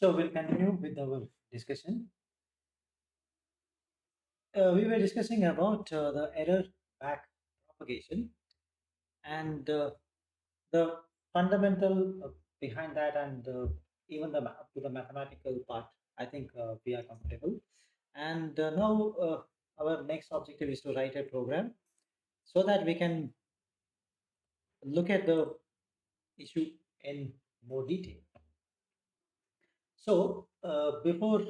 So we'll continue with our discussion. We were discussing about the error back propagation and the fundamental behind that, and even up to the mathematical part. I think we are comfortable. And now our next objective is to write a program so that we can look at the issue in more detail. So before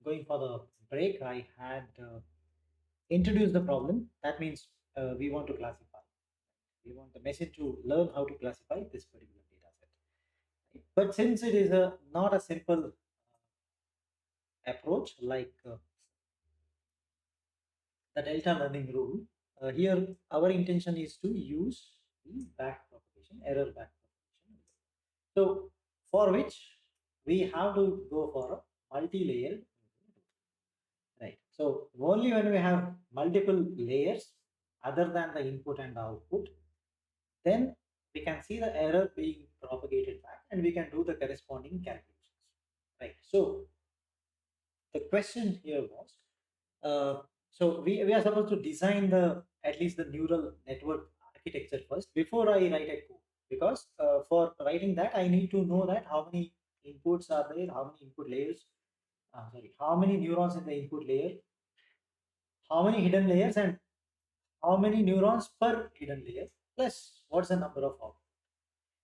going for the break, I had introduced the problem. That means we want to classify. We want the machine to learn how to classify this particular data set. Right? But since it is not a simple approach like the delta learning rule, here our intention is to use the back propagation, error back propagation. So for which we have to go for a multi-layer. Right. So only when we have multiple layers other than the input and output, then we can see the error being propagated back and we can do the corresponding calculations. Right. So the question here was, so we are supposed to design the at least the neural network architecture first before I write a code, because for writing that I need to know that how many inputs are there, how many input layers, how many neurons in the input layer, how many hidden layers, and how many neurons per hidden layer, plus what's the number of output.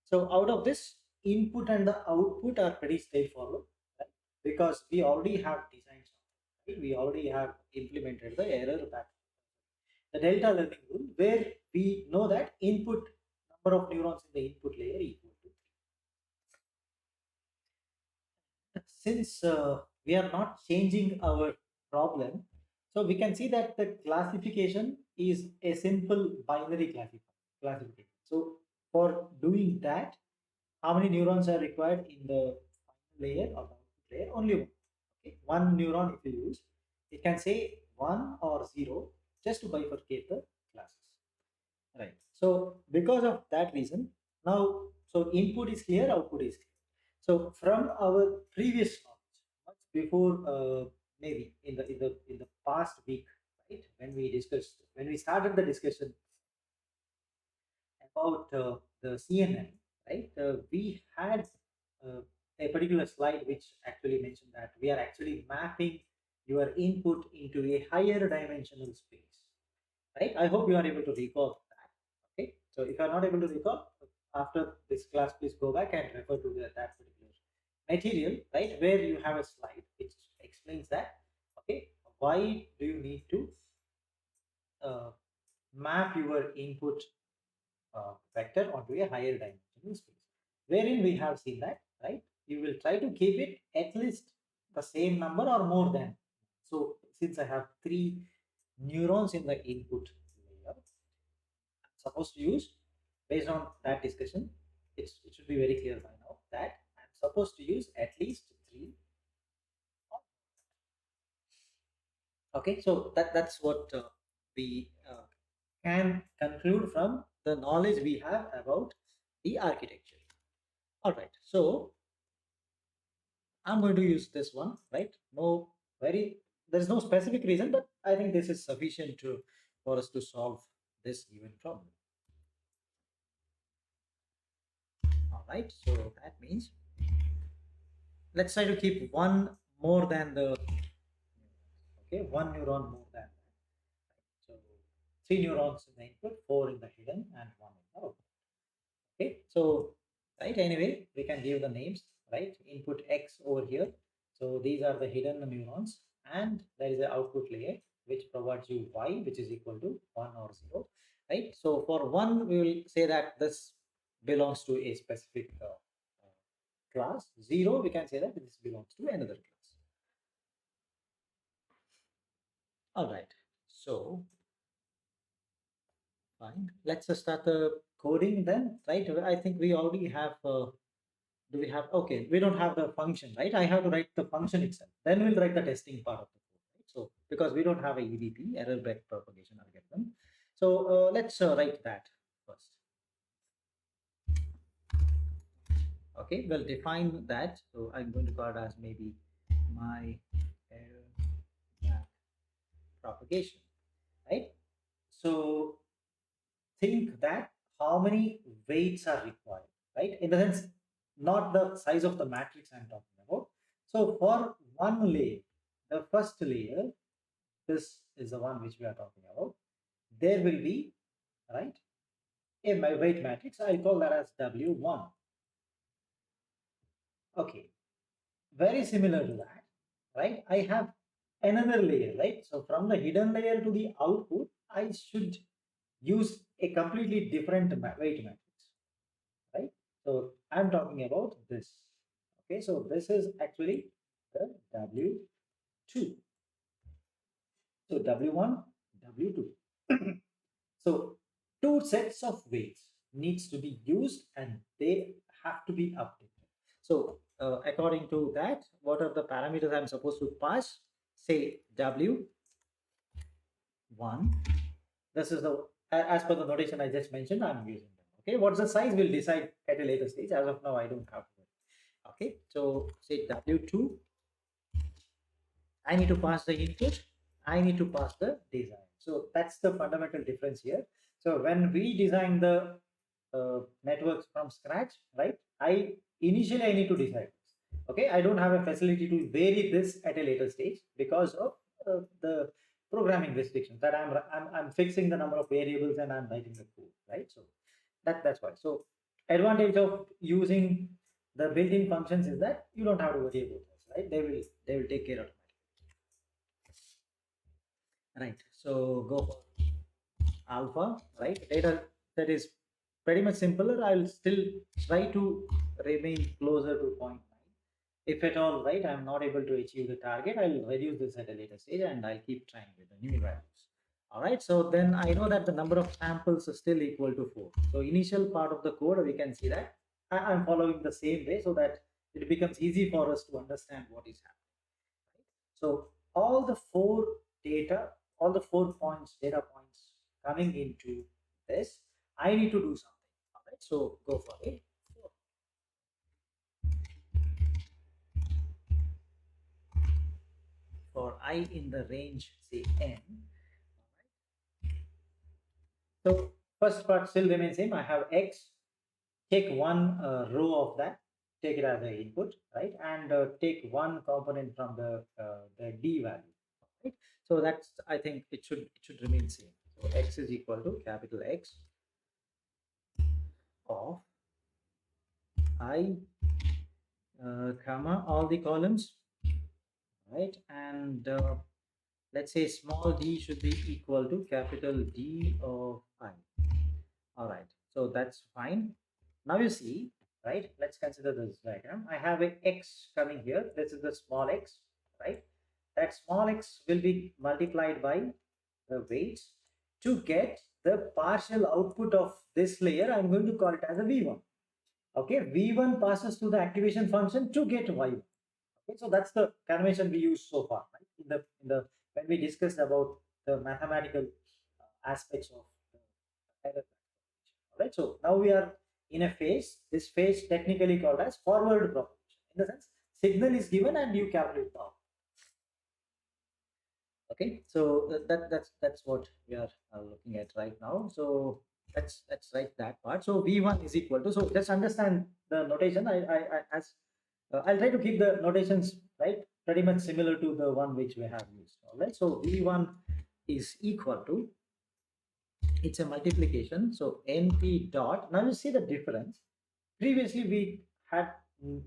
So out of this, input and the output are pretty straightforward, right? Because we already have designed something, right? We already have implemented the error back, the delta learning rule, where we know that input number of neurons in the input layer equal to 3. Since we are not changing our problem, so we can see that the classification is a simple binary classification. So for doing that, how many neurons are required in the final layer or the output layer? Only one. Okay, one neuron if you use, it can say 1 or 0 just to bifurcate the classes. Right. So because of that reason, now so input is clear, output is clear. So from our previous knowledge, much before maybe in the past week, right, when we started the discussion about the CNN, right, we had uh, a particular slide which actually mentioned that we are actually mapping your input into a higher dimensional space, right? I hope you are able to recall that. Okay, so if you are not able to recall, after this class, please go back and refer to that particular material, right, where you have a slide which explains that. Okay, why do you need to uh, map your input vector onto a higher dimensional space, wherein we have seen that, right, you will try to keep it at least the same number or more than. So since I have 3 neurons in the input layer, I'm supposed to use, based on that discussion, it should be very clear by now that I'm supposed to use at least 3. Okay, so that's what we can conclude from the knowledge we have about the architecture. All right, so I'm going to use this one, right? There's no specific reason, but I think this is sufficient to for us to solve this given problem. All right, so that means let's try to keep one more than the, okay, one neuron more than that. So 3 neurons in the input, 4 in the hidden, and 1 in the output. Okay, so right, anyway, we can give the names, right? Input X over here. So these are the hidden neurons, and there is an output layer which provides you Y, which is equal to 1 or 0, right? So for 1, we will say that this belongs to a specific class. 0, we can say that this belongs to another class. All right, so fine. Let's start the coding then, right? I think we already have. Do we have? Okay, we don't have the function, right? I have to write the function itself. Then we'll write the testing part of the code, right? So because we don't have a EBP, error back propagation algorithm, so let's write that first. Okay, we'll define that. So I'm going to call it as maybe my error back propagation, right? So think that how many weights are required, right? In the sense, not the size of the matrix I'm talking about. So for one layer, the first layer, this is the one which we are talking about. There will be, right, a weight matrix. I'll call that as W1. Okay, very similar to that, right? I have another layer, right? So from the hidden layer to the output, I should use a completely different weight matrix, right? So I'm talking about this. Okay, so this is actually the W2. So W1, W2. So two sets of weights needs to be used and they have to be updated. So according to that, what are the parameters I'm supposed to pass? Say W1. This is the, as per the notation I just mentioned, I'm using them. Okay, what's the size we'll decide at a later stage. As of now, I don't have to. Okay, so say W2, I need to pass the input, I need to pass the design. So that's the fundamental difference here. So when we design the networks from scratch, right? Initially I need to decide this. Okay, I don't have a facility to vary this at a later stage because of the programming restrictions that I'm fixing the number of variables and I'm writing the code, right? So that's why. So advantage of using the built-in functions is that you don't have to worry about this, right? They will take care of it. Right, so go for alpha, right? Data that is pretty much simpler. I'll still try to remain closer to 0.9. If at all, right, I'm not able to achieve the target, I'll reduce this at a later stage and I'll keep trying with the new values. All right, so then I know that the number of samples is still equal to 4. So initial part of the code, we can see that I'm following the same way so that it becomes easy for us to understand what is happening. So all the four data, all the 4 points, data points coming into this, I need to do something. All right, so go for it. For I in the range, say n. So first part still remains same. I have x. Take one row of that, take it as an input, right? And take one component from the d value, right? So that's, I think it should remain same. So x is equal to capital X of I comma all the columns, right? And let's say small d should be equal to capital D of I. All right, so that's fine. Now you see, right? Let's consider this diagram. I have a x coming here. This is the small x, right? That small x will be multiplied by the weights to get the partial output of this layer. I'm going to call it as a V1. Okay, V1 passes to the activation function to get Y1. Okay, so that's the convention we use so far, right? In the when we discussed about the mathematical aspects of the error. All right, so now we are in a phase. This phase technically called as forward propagation. In the sense, signal is given and you calculate the output. Okay, so that's what we are looking at right now. So let's write that part. So V1 is equal to, so just understand the notation. I'll try to keep the notations, right, pretty much similar to the one which we have used. All right, so V1 is equal to, it's a multiplication. So NP dot, now you see the difference. Previously we had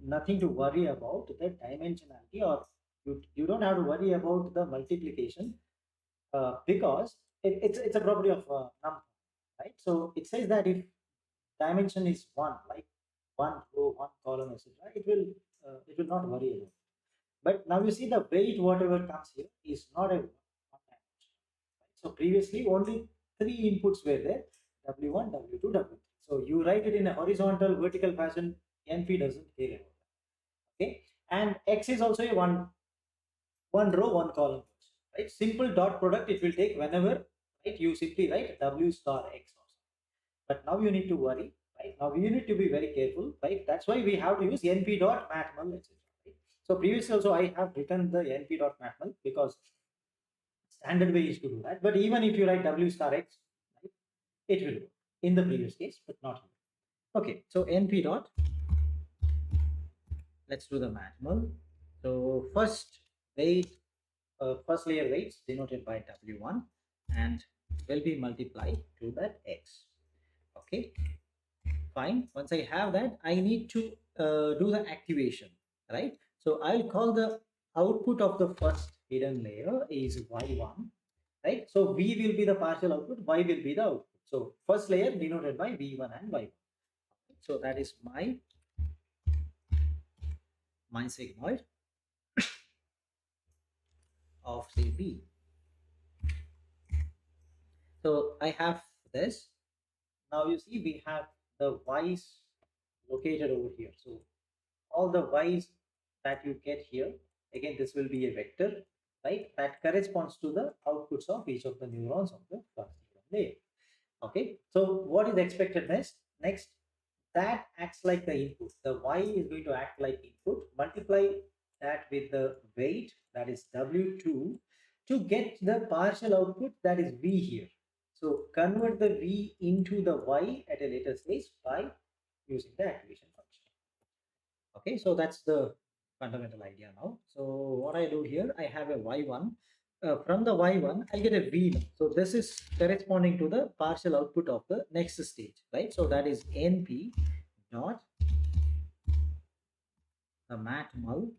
nothing to worry about the dimensionality, or you don't have to worry about the multiplication because it's a property of number, right? So it says that if dimension is one, like one row, one column, etc., it will not worry about it. But now you see the weight, whatever comes here, is not a one dimension. Right? So previously only 3 inputs were there: W1, W2, W3. So you write it in a horizontal, vertical fashion. NP doesn't care about that. Okay, and X is also a one row, one column. Right? Simple dot product it will take whenever, right? You simply write W star X. But now you need to worry, right? Now you need to be very careful, right? That's why we have to use np.matmul, etc. Right? So previously also I have written the np.matmul because standard way is to do that. But even if you write w star x, right, it will work in the previous case, but not here. Okay, so np dot, let's do the matmul. So first weight, first layer weights denoted by w1 and will be multiplied to that x. Okay, fine. Once I have that, I need to do the activation, right? So I'll call the output of the first hidden layer is y1, right? So v will be the partial output, y will be the output. So first layer denoted by v1 and y1. So that is my sigmoid of say v. So I have this. Now you see we have the y's located over here. So all the y's that you get here, again this will be a vector, right? That corresponds to the outputs of each of the neurons of the first neuron layer. Okay, so what is expected next, that acts like the input. The y is going to act like input, multiply that with the weight, that is w2, to get the partial output, that is v here. So convert the v into the y at a later stage by using the activation function. Okay, so that's the fundamental idea now. So what I do here, I have a y1. From the y1, I get a v. So this is corresponding to the partial output of the next stage, right? So that is np dot the matmul.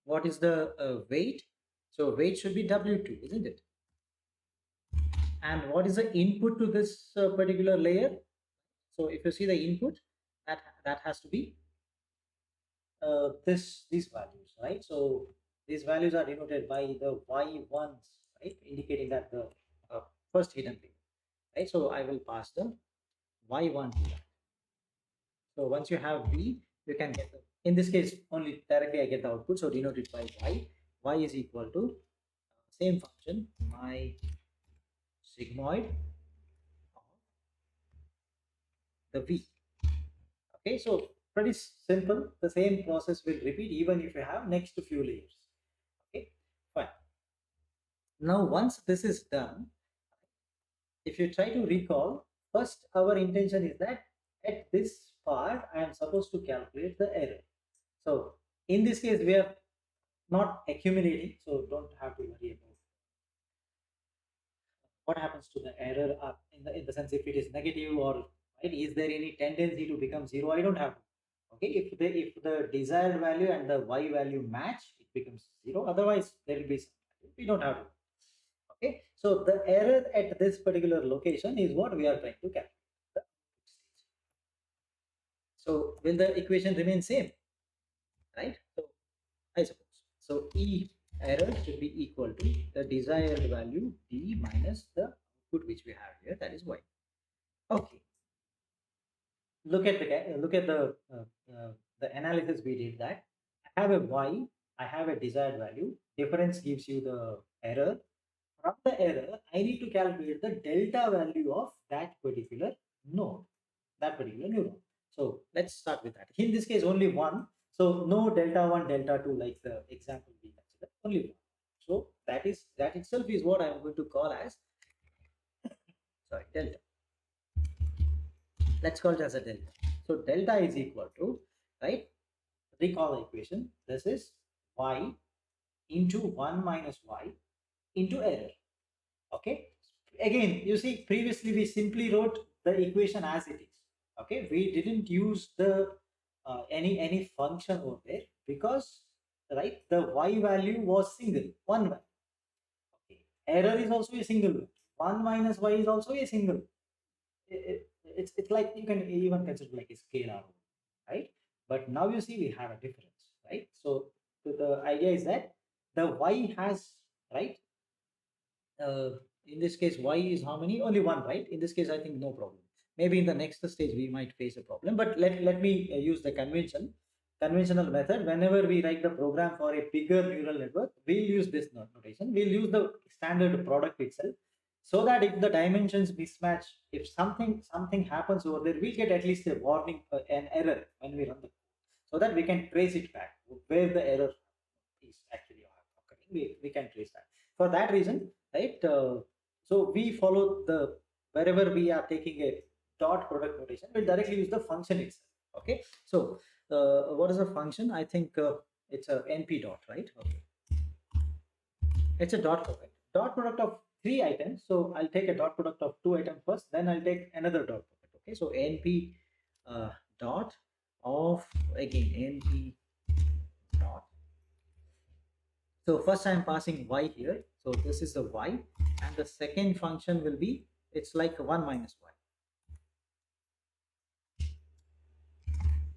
What is the weight? So weight should be w2, isn't it? And what is the input to this particular layer? So if you see the input, that has to be these values, right? So these values are denoted by the y1s, right, indicating that the first hidden layer, right? So I will pass the y1 to that. So once you have v, you can get the, in this case only directly I get the output, so denoted by y is equal to same function, my sigmoid of the v. Okay, so pretty simple. The same process will repeat even if you have next few layers. Okay, fine. Now once this is done, if you try to recall, first our intention is that at this part I am supposed to calculate the error. So in this case we are not accumulating, so don't have to worry about what happens to the error in the sense if it is negative, or right, is there any tendency to become zero. I don't have to. Okay, if the desired value and the y value match, it becomes zero, otherwise there will be some value. We don't have to. Okay, so the error at this particular location is what we are trying to calculate. So will the equation remain same, right? So I suppose so e error should be equal to the desired value d minus the output which we have here, that is y. Okay, look at the analysis we did. That I have a y, I have a desired value, difference gives you the error. From the error I need to calculate the delta value of that particular node, that particular neuron. So let's start with that. In this case only one, so no delta 1 delta 2 like the example we consider, only one. So that itself is what I am going to call as delta. Let's call it as a delta. So delta is equal to, right, recall the equation, this is y into 1 minus y into error. Okay, again you see previously we simply wrote the equation as it is. Okay, we didn't use the any function over there because, right, the y value was single, one value. Okay, error is also a single value, 1 minus y is also a single. It's like you can even consider like a scalar, right? But now you see we have a difference, right? So the idea is that the y has, right, in this case y is how many, only one, right? In this case I think no problem. Maybe in the next stage we might face a problem, but let me use the conventional method. Whenever we write the program for a bigger neural network, we'll use this notation, we'll use the standard product itself. so that if the dimensions mismatch, if something happens over there, we'll get at least a warning, an error when we run the code, so that we can trace it back where the error is actually occurring. We can trace that. For that reason, right? So we follow the, wherever we are taking a dot product notation, we'll directly use the function itself. Okay. So what is the function? I think it's a np dot, right? Okay. It's a dot product of 3 items. So I'll take a dot product of 2 items first, then I'll take another dot product. Okay, so np dot of, again, np dot. So first I'm passing y here, so this is the y, and the second function will be, it's like 1 minus y.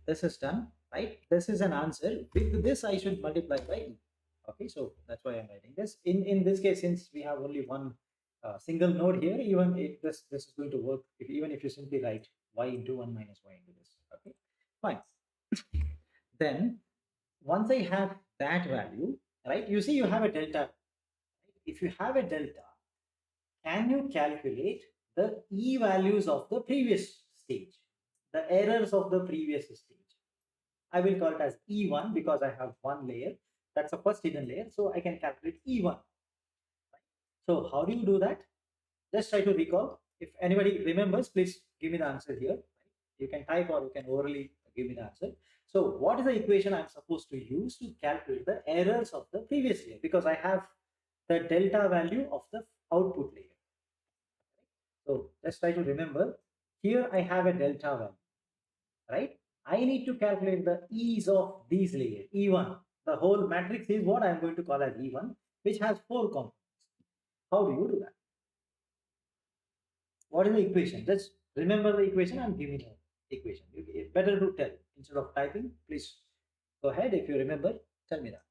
This is done, right? This is an answer. With this I should multiply by e. Okay, so that's why I'm writing this. In this case, since we have only one single node here, even if this is going to work, even if you simply write y into 1 minus y into this. Okay, fine. Then once I have that value, right, you see you have a delta. If you have a delta, can you calculate the e values of the previous stage, the errors of the previous stage? I will call it as E1 because I have one layer. That's the first hidden layer. So I can calculate E1. So how do you do that? Just try to recall. If anybody remembers, please give me the answer here. You can type or you can orally give me the answer. So what is the equation I'm supposed to use to calculate the errors of the previous layer? Because I have the delta value of the output layer. So let's try to remember. Here I have a delta value, right? I need to calculate the e's of these layers, E1. The whole matrix is what I'm going to call as E1, which has 4 components. How do you do that? What is the equation? Just remember the equation and give me the equation. It's better to tell instead of typing. Please go ahead. If you remember, tell me that.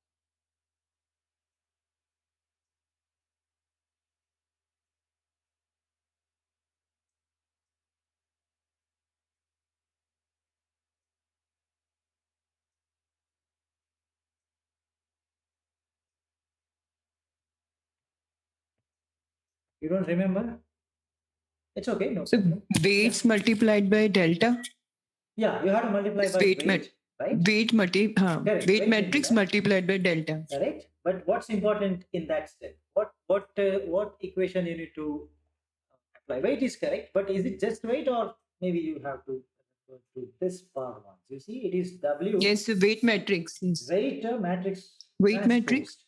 You don't remember? It's okay. No. So weights multiplied by delta. Yeah, you have to multiply by weight, right? Weight weight matrix multiplied by delta. Correct. But what's important in that step? What equation you need to apply? Weight is correct, but is it just weight, or maybe you have to go to this part once? You see, it is W. Yes, the weight matrix. Weight matrix. Weight matrix.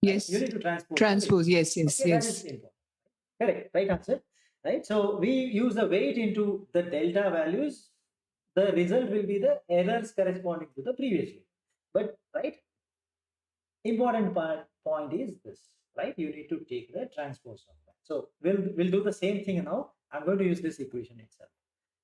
Yes. You need to transpose. Transpose. Yes. Yes. Okay, yes. that is important. Correct. Right answer. Right. So we use the weight into the delta values. The result will be the errors corresponding to the previous year. But right, important point is this, right? You need to take the transpose of that. So we'll do the same thing now. I'm going to use this equation itself.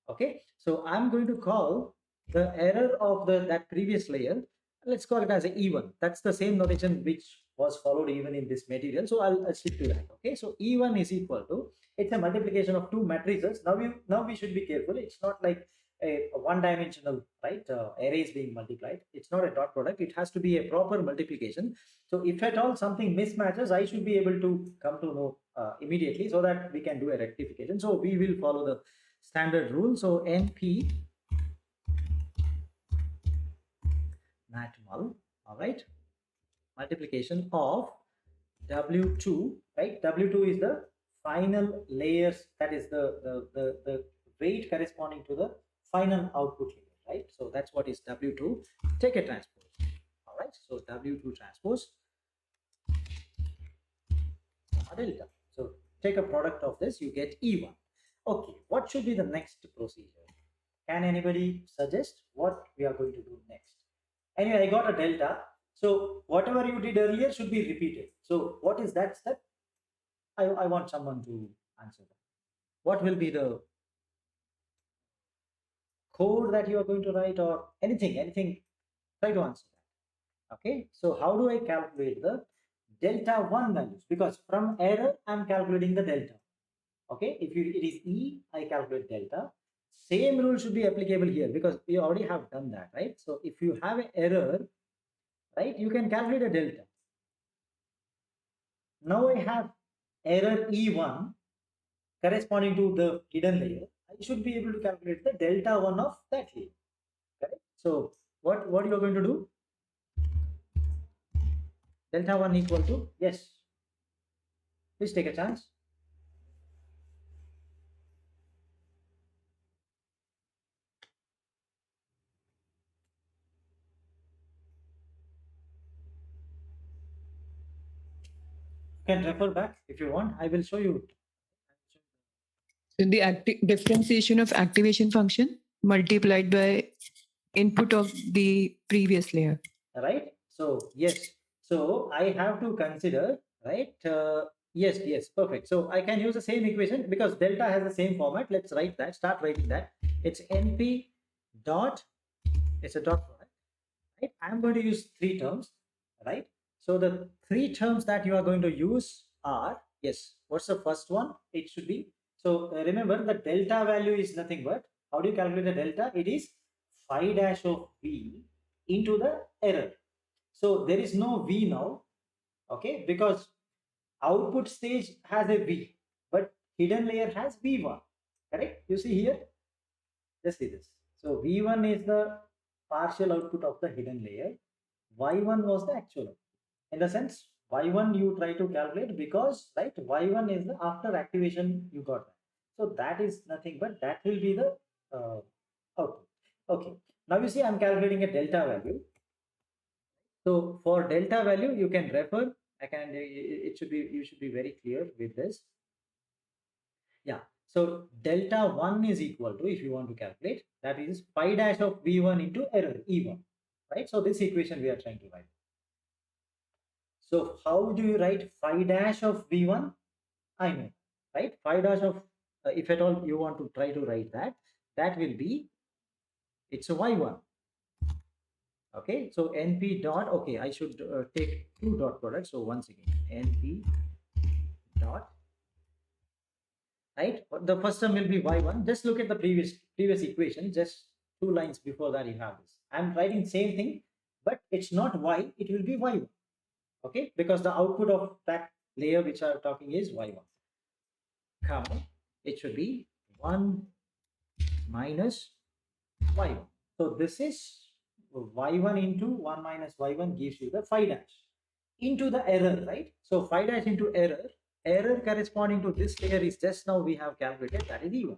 Okay, so I'm going to call the error of that previous layer. Let's call it as a E1. That's the same notation which was followed even in this material. So I'll stick to that. Okay, so E1 is equal to, it's a multiplication of 2 matrices. Now we should be careful. It's not like a one-dimensional, right, array is being multiplied. It's not a dot product. It has to be a proper multiplication. So if at all something mismatches, I should be able to come to know immediately, so that we can do a rectification. So we will follow the standard rule. So np matmul, all right, multiplication of W2, right? W2 is the final layers, that is the weight corresponding to the final output layer, right? So that's what is W2. Take a transpose. All right, so W2 transpose delta. So take a product of this, you get E1. Okay, what should be the next procedure? Can anybody suggest what we are going to do next? Anyway, I got a delta. So whatever you did earlier should be repeated. So what is that step? I want someone to answer that. What will be the code that you are going to write, or anything? Try to answer that. Okay, so how do I calculate the delta 1 values? Because from error, I'm calculating the delta. Okay, if it is E, I calculate delta. Same rule should be applicable here, because we already have done that, right? So if you have an error, right, you can calculate a delta. Now I have error E1. corresponding to the hidden layer, I should be able to calculate the delta 1 of that layer. Correct? So what you are going to do? Delta 1 equal to, yes, please take a chance. You can refer back if you want. I will show you. So the differentiation of activation function multiplied by input of the previous layer. Right? So yes, so I have to consider, right? Yes, perfect. So I can use the same equation because delta has the same format. Let's write that, start writing that. It's np dot, it's a dot product, right? I'm going to use three terms, right? So the three terms that you are going to use are, yes, what's the first one? It should be, so remember the delta value is nothing but, how do you calculate the delta? It is phi dash of v into the error. So there is no v now, okay, because output stage has a v, but hidden layer has v1, correct? You see here, just see this. So v1 is the partial output of the hidden layer, y1 was the actual output. In the sense, y1 you try to calculate because, right, y1 is the after activation you got that. So that is nothing but that will be the output. Okay, now you see I'm calculating a delta value. So for delta value, you can refer. I can. It should be. You should be very clear with this. Yeah. So delta 1 is equal to, if you want to calculate, that is phi dash of v1 into error e1, right? So this equation we are trying to write. So how do you write phi dash of v1? I know, right? Phi dash of, if at all you want to try to write that, that will be, it's a y1. Okay, so np dot, okay, I should take two dot products. So once again, np dot, right? The first term will be y1. Just look at the previous equation, just two lines before that you have this. I'm writing same thing, but it's not y, it will be y1. Okay, because the output of that layer which I'm talking is y1. Comma, it should be 1 minus y1. So this is y1 into 1 minus y1 gives you the phi dash into the error, right? So phi dash into error corresponding to this layer is just now we have calculated, that is e1.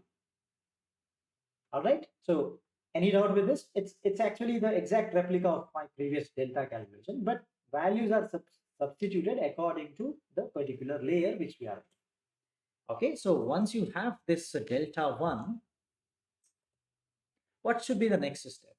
All right. So any doubt with this? It's actually the exact replica of my previous delta calculation, but values are substituted according to the particular layer which we are. Okay. So once you have this delta 1, what should be the next step?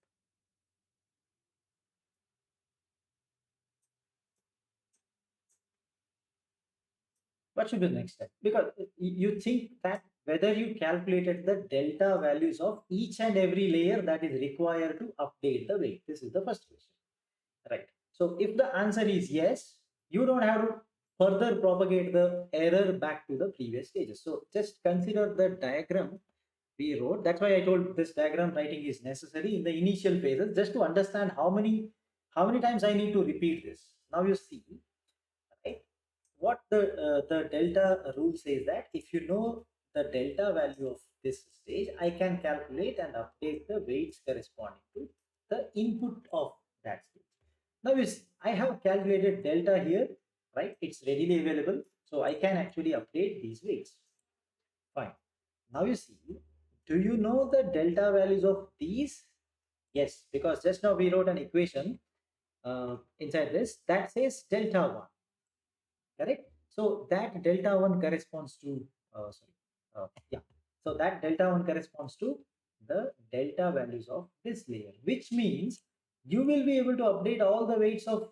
What should be the next step? Because you think that whether you calculated the delta values of each and every layer that is required to update the weight. This is the first question, right? So if the answer is yes, you don't have to further propagate the error back to the previous stages. So just consider the diagram we wrote. That's why I told this diagram writing is necessary in the initial phases, just to understand how many times I need to repeat this. Now you see, right? What the delta rule says that if you know the delta value of this stage, I can calculate and update the weights corresponding to the input of that stage. Now you see, I have calculated delta here, right? It's readily available, so I can actually update these weights. Fine. Now you see, do you know the delta values of these? Yes, because just now we wrote an equation inside this that says delta 1. Correct? So that delta 1 corresponds to, yeah. So that delta 1 corresponds to the delta values of this layer, which means you will be able to update all the weights of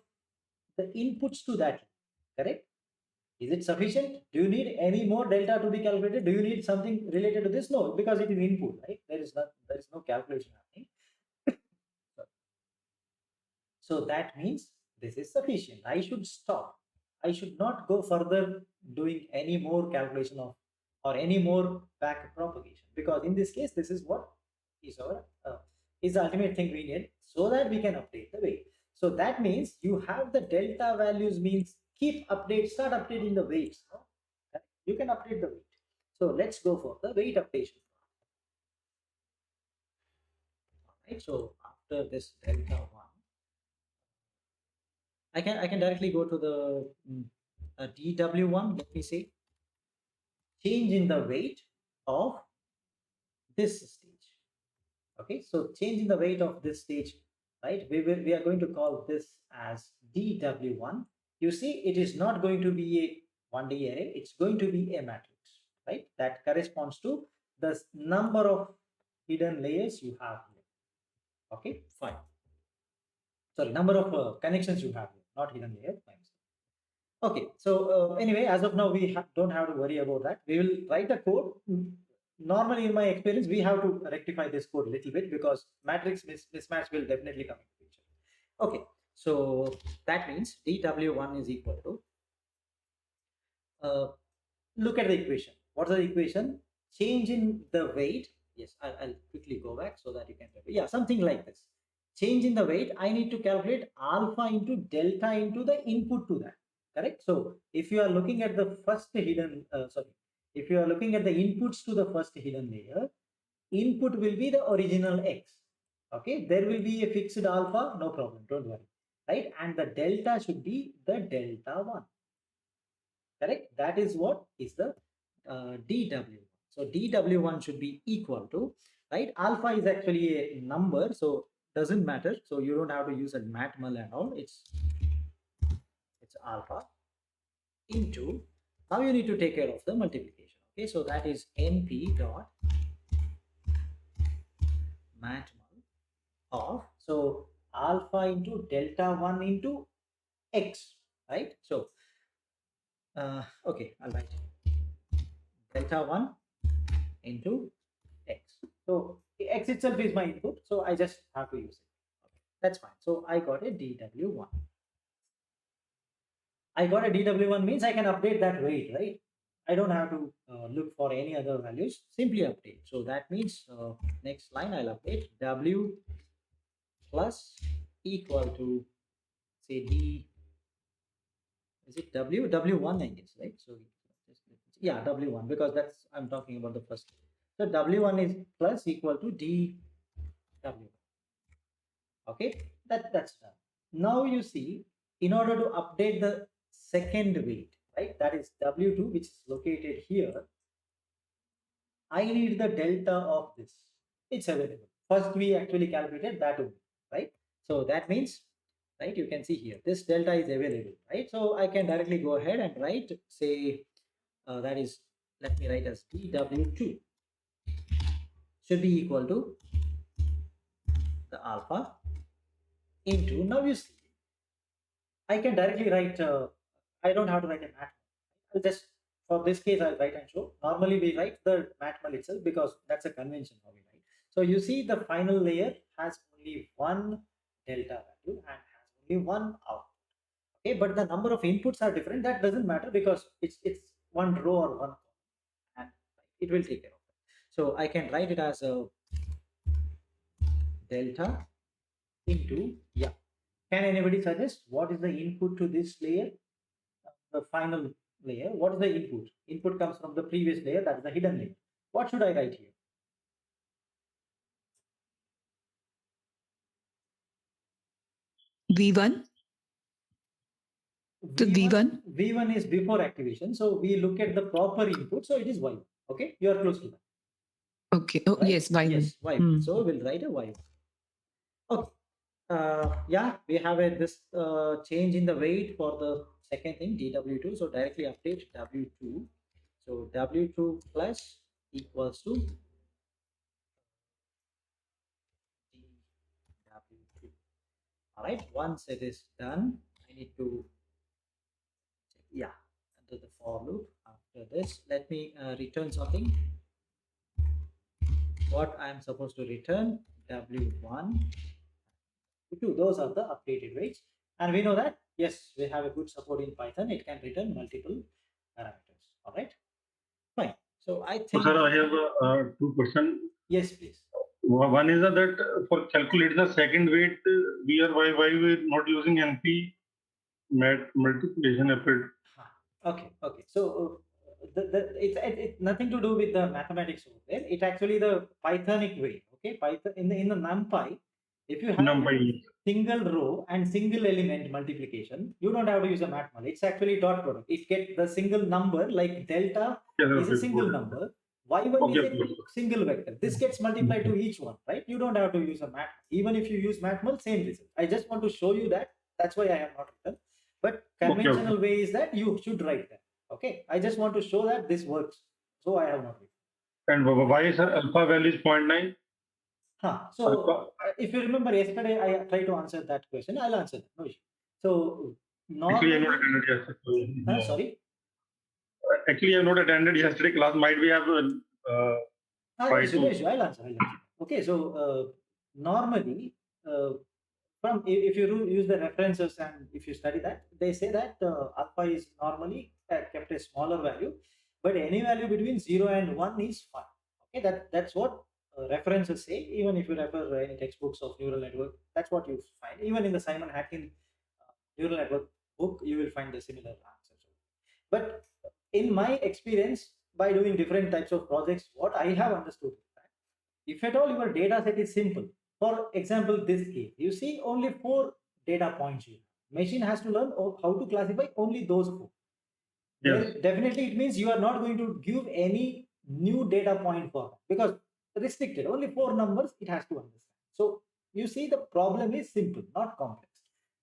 the inputs to that. Correct? Is it sufficient? Do you need any more delta to be calculated? Do you need something related to this? No, because it is input, right? There is no calculation happening. So that means this is sufficient. I should stop. I should not go further doing any more calculation of or any more back propagation, because in this case, this is what is our is the ultimate thing we need so that we can update the weight. So that means you have the delta values, means start updating the weights. No? You can update the weight. So let's go for the weight updation. All right. So after this delta 1, I can directly go to the DW1. Let me say change in the weight of this stage. Okay, so change in the weight of this stage, right? We are going to call this as DW1. You see, it is not going to be a 1D array, it's going to be a matrix, right? That corresponds to the number of hidden layers you have here. Okay, fine. Sorry, number of connections you have here, not hidden layer. Fine. Okay, so anyway, as of now, we don't have to worry about that. We will write the code. Normally, in my experience, we have to rectify this code a little bit because matrix mismatch will definitely come into picture. Okay, so that means dw1 is equal to, look at the equation. What's the equation? Change in the weight. Yes, I'll quickly go back so that you can, yeah, something like this. Change in the weight, I need to calculate alpha into delta into the input to that. Correct. So if you are looking at the first hidden, if you are looking at the inputs to the first hidden layer, input will be the original X. Okay, there will be a fixed alpha, no problem, don't worry. Right, and the delta should be the delta 1. Correct. That is what is the DW1. So DW1 should be equal to, right? Alpha is actually a number, so doesn't matter. So you don't have to use a matmul and all. It's alpha into, now you need to take care of the multiplication. Okay, so that is np dot matmul of, so alpha into delta 1 into x, right? So okay, I'll write delta 1 into x. So x itself is my input, so I just have to use it. Okay, that's fine. So I got a dw1. I got a dw1 means I can update that weight, right? I don't have to look for any other values, simply update. So that means next line I'll update w plus equal to, say, d, is it w1, I guess, right? So yeah, w1, because that's, I'm talking about the first. So w1 is plus equal to dw1. Okay, that's done. Now you see, in order to update the second weight, right, that is w2, which is located here, I need the delta of this. It's available. First we actually calculated that only, right? So that means, right, you can see here this delta is available, right? So I can directly go ahead and write, say, that is, let me write as dw2 should be equal to the alpha into, now you see, I can directly write, I don't have to write a math. I'll just, for this case, I'll write and show. Normally we write the matmul itself because that's a convention how we write. So you see the final layer has only one delta value and has only one output. Okay, but the number of inputs are different. That doesn't matter because it's one row or one column, and it will take care of it. So I can write it as a delta into, yeah. Can anybody suggest what is the input to this layer? The final layer. What is the input? Input comes from the previous layer, that is the hidden layer. What should I write here? V1. The V1. V1 is before activation. So we look at the proper input. So it is Y. Okay, you are close to that. Okay. Oh, right? Yes, Y1. Yes, Y1. So we'll write a Y1. Okay. Yeah, we have this change in the weight for the second thing, dw2. So directly update w2. So w2 plus equals to dw2. All right. Once it is done, I need to, yeah, enter the for loop. After this, let me return something. What I'm supposed to return, w1, w2. Those are the updated weights, and we know that yes, we have a good support in Python. It can return multiple parameters. All right, fine. So I think. So, sir, I have two questions. Yes, please. One is that for calculate the second weight, we are why we're not using NP multiplication effort. Okay. So it's nothing to do with the mathematics over there. It's actually the Pythonic way. Okay, Python in the NumPy, if you have NumPy. single row and single element multiplication, you don't have to use a mathmal. It's actually dot product. It gets the single number like delta Yes, is a single number. Y1 is a single vector. This gets multiplied to each one, right? You don't have to use a math. Even if you use mathmal, same result. I just want to show you that. That's why I have not written. But conventional way is that you should write that. Okay. I just want to show that this works. So I have not written. And why is alpha value is 0.9? So if you remember yesterday, I tried to answer that question. I'll answer that. No issue. So Actually, I not attended yesterday. Sorry. Actually, I have not attended yesterday class. Might we have I'll answer. Okay, so normally, from if you use the references and if you study that, they say that alpha is normally kept a smaller value, but any value between 0 and 1 is fine. Okay, that's what references say. Even if you refer any textbooks of neural network, that's what you find. Even in the Simon Hatkin neural network book, you will find the similar answers. But in my experience, by doing different types of projects, what I have understood is that if at all your data set is simple, for example, this case, you see only 4 data points here. Machine has to learn how to classify only those 4. Yes. Definitely, it means you are not going to give any new data point for that because restricted, only 4 numbers it has to understand. So you see the problem is simple, not complex.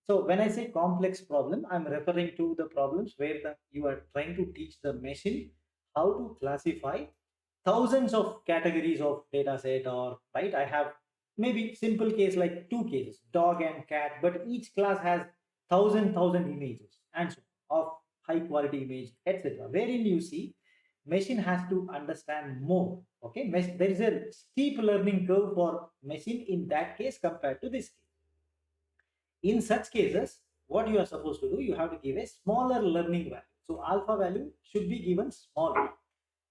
So when I say complex problem, I'm referring to the problems where you are trying to teach the machine how to classify thousands of categories of data set, or right, I have maybe simple case like 2 cases, dog and cat, but each class has thousand images and so of high quality image, etc. Wherein you see machine has to understand more. Okay, there is a steep learning curve for machine in that case compared to this case. In such cases, what you are supposed to do, you have to give a smaller learning value. So alpha value should be given smaller.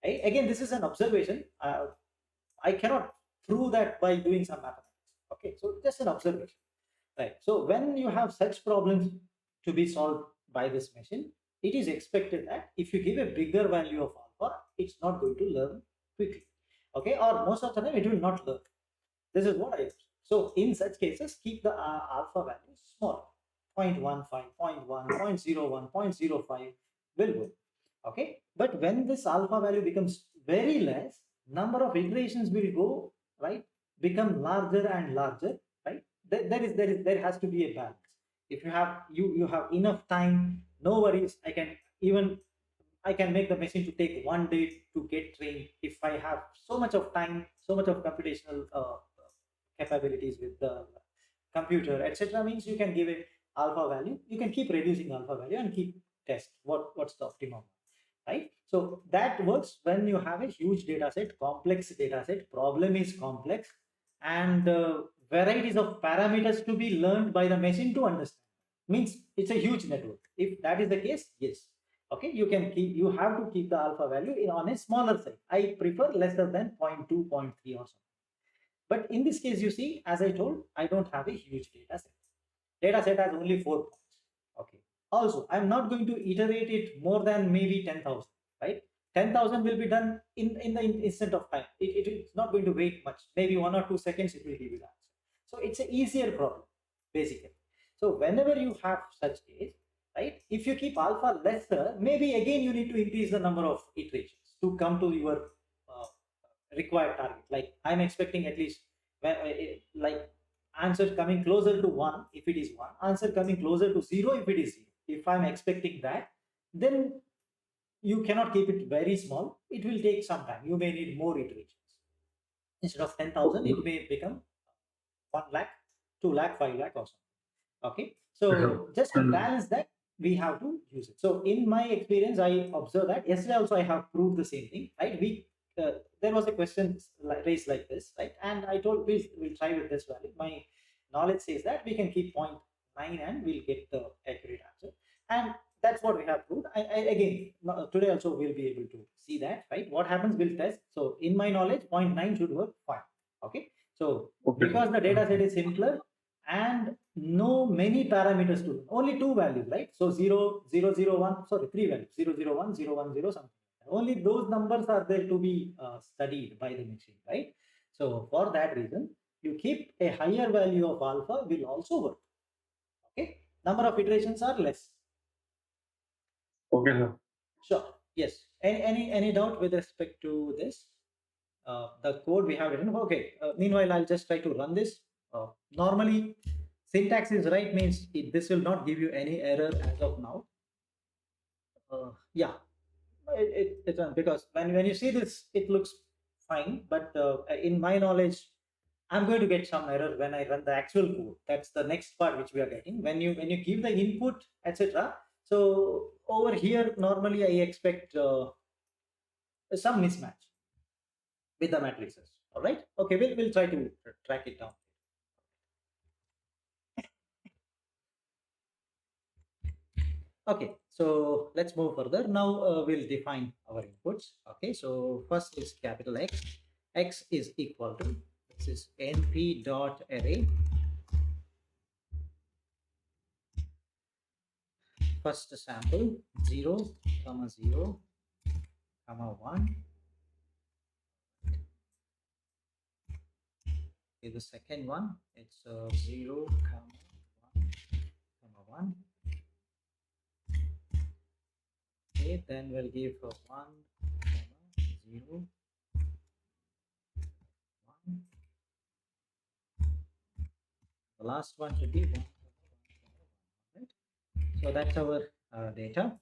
Right? Again, this is an observation. I cannot prove that by doing some mathematics. Okay, so just an observation. Right. So when you have such problems to be solved by this machine, it is expected that if you give a bigger value of alpha, it's not going to learn quickly. Okay, or most of the time it will not learn. This is what I use. So in such cases, keep the alpha value small. 0.15, 0.1, 0.01, 0.05 will work. Okay, but when this alpha value becomes very less, number of iterations will go, right, become larger and larger, right? There has to be a balance. If you have enough time, no worries. I can make the machine to take 1 day to get trained. If I have so much of time, so much of computational capabilities with the computer, etc., means you can give a alpha value. You can keep reducing alpha value and keep test what's the optimum, right? So that works when you have a huge data set, complex data set, problem is complex, and varieties of parameters to be learned by the machine to understand. Means it's a huge network. If that is the case, yes. Okay, you have to keep the alpha value on a smaller side. I prefer lesser than 0.2, 0.3 or something. But in this case, you see, as I told, I don't have a huge data set. Data set has only 4 points. Okay. Also, I'm not going to iterate it more than maybe 10,000, right? 10,000 will be done in the instant of time. It's not going to wait much. Maybe 1 or 2 seconds, it will give you the answer. So it's an easier problem, basically. So whenever you have such case, right, if you keep alpha lesser, maybe again you need to increase the number of iterations to come to your required target. Like I'm expecting at least like answer coming closer to 1 if it is 1, answer coming closer to 0 if it is 0. If I'm expecting that, then you cannot keep it very small. It will take some time. You may need more iterations. Instead of 10,000, it may become 1 lakh, 2 lakh, 5 lakh or something. Okay, so just to balance that, we have to use it. So in my experience, I observed that yesterday also I have proved the same thing, right? There was a question raised like this, right? And I told we'll try with this value. My knowledge says that we can keep 0.9 and we'll get the accurate answer. And that's what we have proved. Again, today also we'll be able to see that, right? What happens, we'll test. So in my knowledge, 0.9 should work fine. Okay. So because the data set is simpler and no many parameters to learn, only 2 values, right? So 0, 0, 0, 1, sorry, 3 values, 0, 0, 1, 0, 1, 0, something. Only those numbers are there to be studied by the machine, right? So for that reason, you keep a higher value of alpha will also work. Okay, number of iterations are less. Okay, sir. Sure. Yes. Any doubt with respect to this? The code we have written. Okay. Meanwhile, I'll just try to run this. Normally, syntax is right means this will not give you any error as of now. Yeah, it's because when you see this, it looks fine. But in my knowledge, I'm going to get some error when I run the actual code. That's the next part which we are getting. When you give the input, etc. So over here, normally I expect some mismatch with the matrices. All right. Okay, we'll try to track it down. Okay, so let's move further. Now we'll define our inputs. Okay, so first is capital X. X is equal to, this is np dot array. First sample 0, 0, 1. Okay, the second one, it's 0, 1, 1. Okay, then we'll give 1, 0, 1. The last one should be 1, 1, right? So that's our data.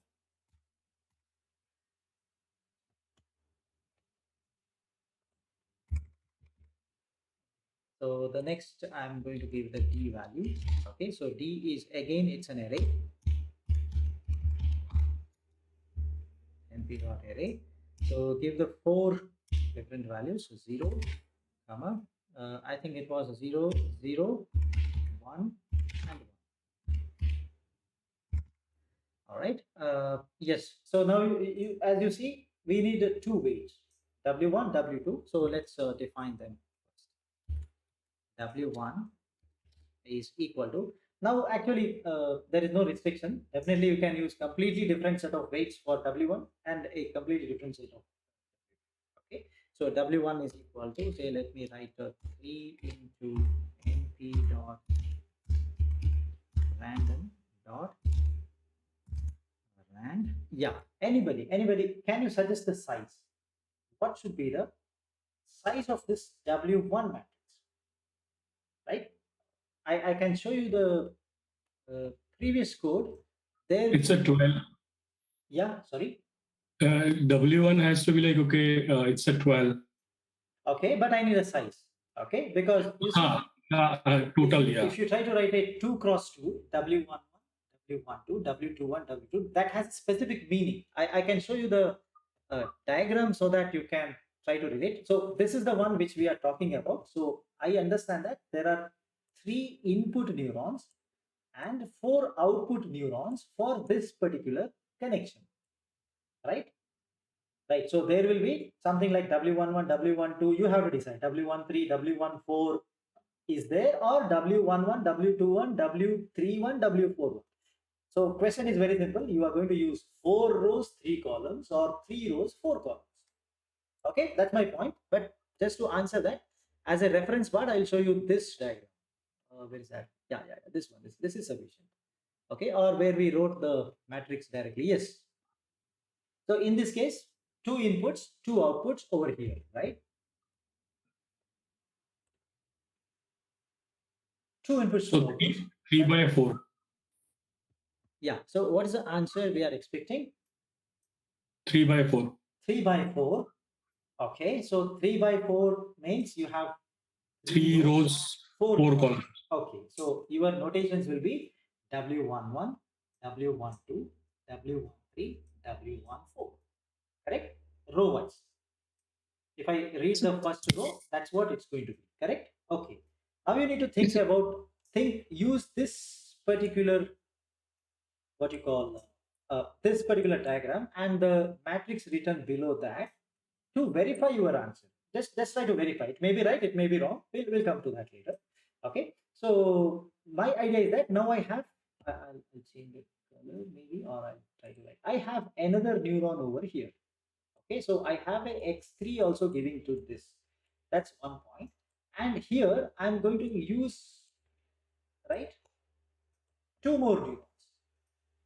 So the next I'm going to give the D value. Okay, so D is again, it's an array. np dot array. So give the 4 different values. So 0, comma, I think it was 0, 0, 1, and 1. All right. Yes. So now as you see, we need 2 weights, W1, W2. So let's define them first. W1 is equal to, now actually there is no restriction. Definitely you can use completely different set of weights for W1 and a completely different set of. Okay, so W1 is equal to, say, let me write 3 into np dot random dot rand. Yeah, anybody can you suggest the size? What should be the size of this W1 matrix, right? I can show you the previous code there. It's a 12. Yeah, sorry. W1 has to be like, okay, it's a 12. Okay, but I need a size. Okay, because you see, total, yeah. if you try to write a 2 cross 2, W11, W12, W21, W2, that has specific meaning. I can show you the diagram so that you can try to relate. So this is the one which we are talking about. So I understand that there are 3 input neurons and 4 output neurons for this particular connection, right? Right. So there will be something like W11, W12. You have to decide W13, W14 is there, or W11, W21, W31, W41. So question is very simple. You are going to use 4 rows, 3 columns, or 3 rows, 4 columns. Okay, that's my point. But just to answer that, as a reference part, I'll show you this diagram. Where is that? Yeah, this one. This is sufficient. Okay, or where we wrote the matrix directly. Yes. So in this case, 2 inputs, 2 outputs over here, right? 2 inputs, 2 So outputs. 3 by 4. Yeah. So what is the answer we are expecting? 3 by 4. 3 by 4. Okay. So 3 by 4 means you have 3 rows, 4 columns. Okay. So your notations will be W11, W12, W13, W14. Correct? Row wise. If I read the first row, that's what it's going to be. Correct? Okay. Now you need to think about, use this particular, what you call, this particular diagram and the matrix written below that to verify your answer. Just try to verify. It may be right, it may be wrong. We'll come to that later. Okay. So my idea is that now I have, I'll change the color maybe, or I'll try to write. I have another neuron over here. Okay, so I have a x3 also giving to this. That's one point. And here I'm going to use, right, 2 more neurons.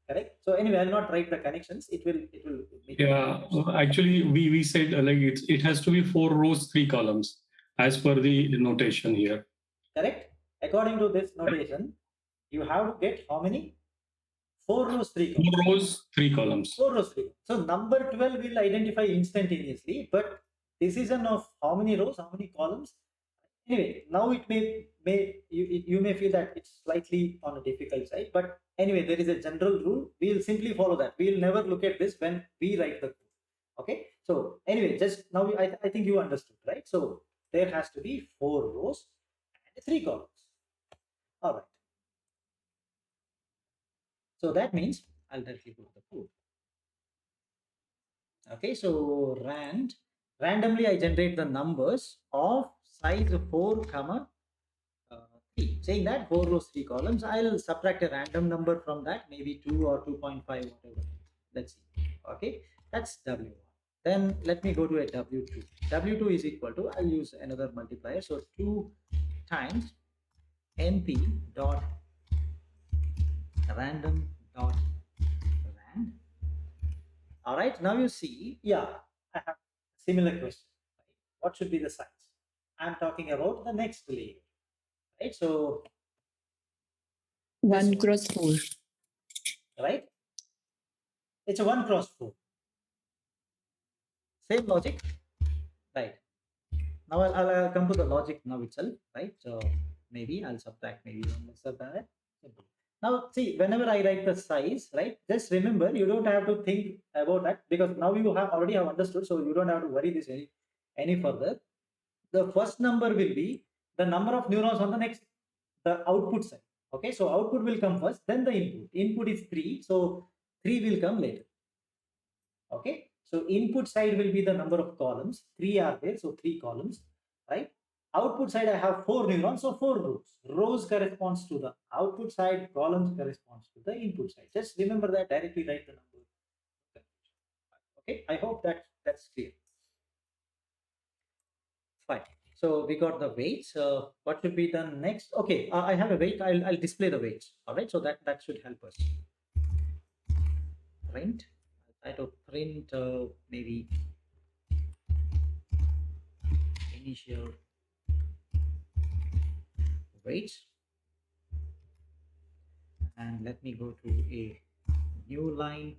Correct. So anyway, I'll not write the connections. It will make Yeah, actually, we said like it has to be 4 rows, 3 columns as per the notation here. correct. According to this notation, you have to get how many? 4 rows, 3 columns. 4 rows, 3 columns. 4 rows, 3. So number 12 will identify instantaneously, but decision of how many rows, how many columns. Anyway, now it may you may feel that it's slightly on a difficult side, but anyway, there is a general rule. We'll simply follow that. We'll never look at this when we write the code. Okay. So anyway, just now I think you understood, right? So there has to be 4 rows and 3 columns. All right. So that means I'll directly go to the code. Okay, so randomly I generate the numbers of size 4 comma 3. Saying that 4 rows 3 columns, I'll subtract a random number from that, maybe 2 or 2.5, whatever. Let's see. Okay, that's W1. Then let me go to a W2. W2 is equal to, I'll use another multiplier. So 2 times np dot random dot rand. All right, now you see, yeah, I have a similar question. Right? What should be the size? I'm talking about the next layer, right? So 1 one. cross 4. Right? It's a 1 cross 4. Same logic, right? Now I'll come to the logic now itself, right? So maybe I'll subtract maybe 1 lesser than that. Simple. Now see, whenever I write the size, right? Just remember, you don't have to think about that because now you have already have understood, so you don't have to worry this any further. The first number will be the number of neurons on the output side. Okay, so output will come first, then the input. Input is 3, so 3 will come later. Okay, so input side will be the number of columns. 3 are there, so 3 columns, right? Output side I have 4 neurons, so 4 rows. Rows corresponds to the output side, columns corresponds to the input side. Just remember that, directly write the number. Okay, I hope that's clear. Fine. So we got the weights. What should be done next? Okay, I have a weight. I'll display the weights. All right, so that should help us. Print. I'll try to print maybe initial weights, and let me go to a new line,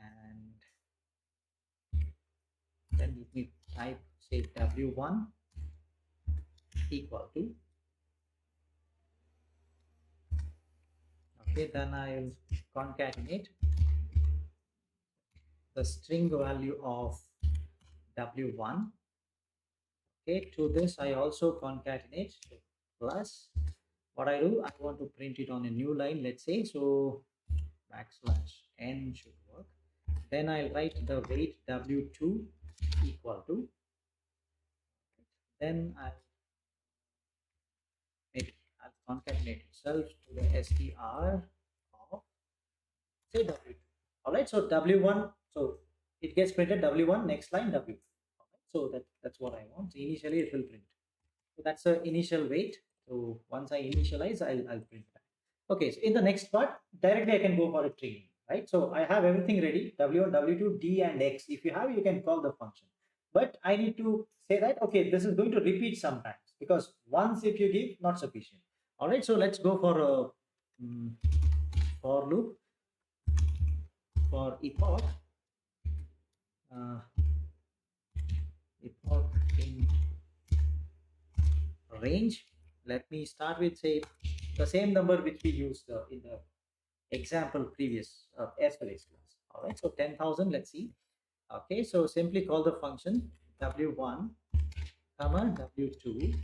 and then let me type, say, W1 equal to, okay, then I'll concatenate the string value of W1. Okay, to this I also concatenate plus, what I do, I want to print it on a new line, let's say, so \n should work. Then I'll write the weight W2 equal to, then I'll concatenate itself to the str of, say, W2. All right, so W1, so it gets printed W1, next line W2. Right, so that's what I want. So initially it will print. So that's the initial weight. So once I initialize, I'll print that. Okay, so in the next part, directly I can go for a training, right? So I have everything ready, W1, W2, D and X. If you have, you can call the function. But I need to say that, okay, this is going to repeat sometimes, because once if you give, not sufficient. All right, so let's go for a for loop for epoch. Epoch in range. Let me start with, say, the same number which we used in the example previous SLS class. All right, so 10,000. Let's see. Okay, so simply call the function W1 comma W2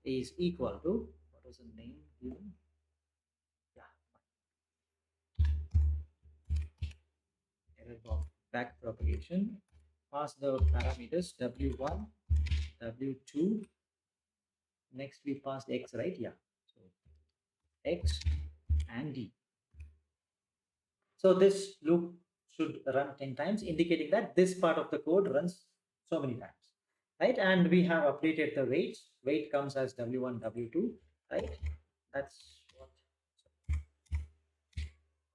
is equal to, what was the name given? Error back propagation. Pass the parameters W1, W2. Next we passed X, right? Yeah. So X and D. So this loop should run 10 times, indicating that this part of the code runs so many times, right? And we have updated the weights. Weight comes as W1, W2, right? That's what.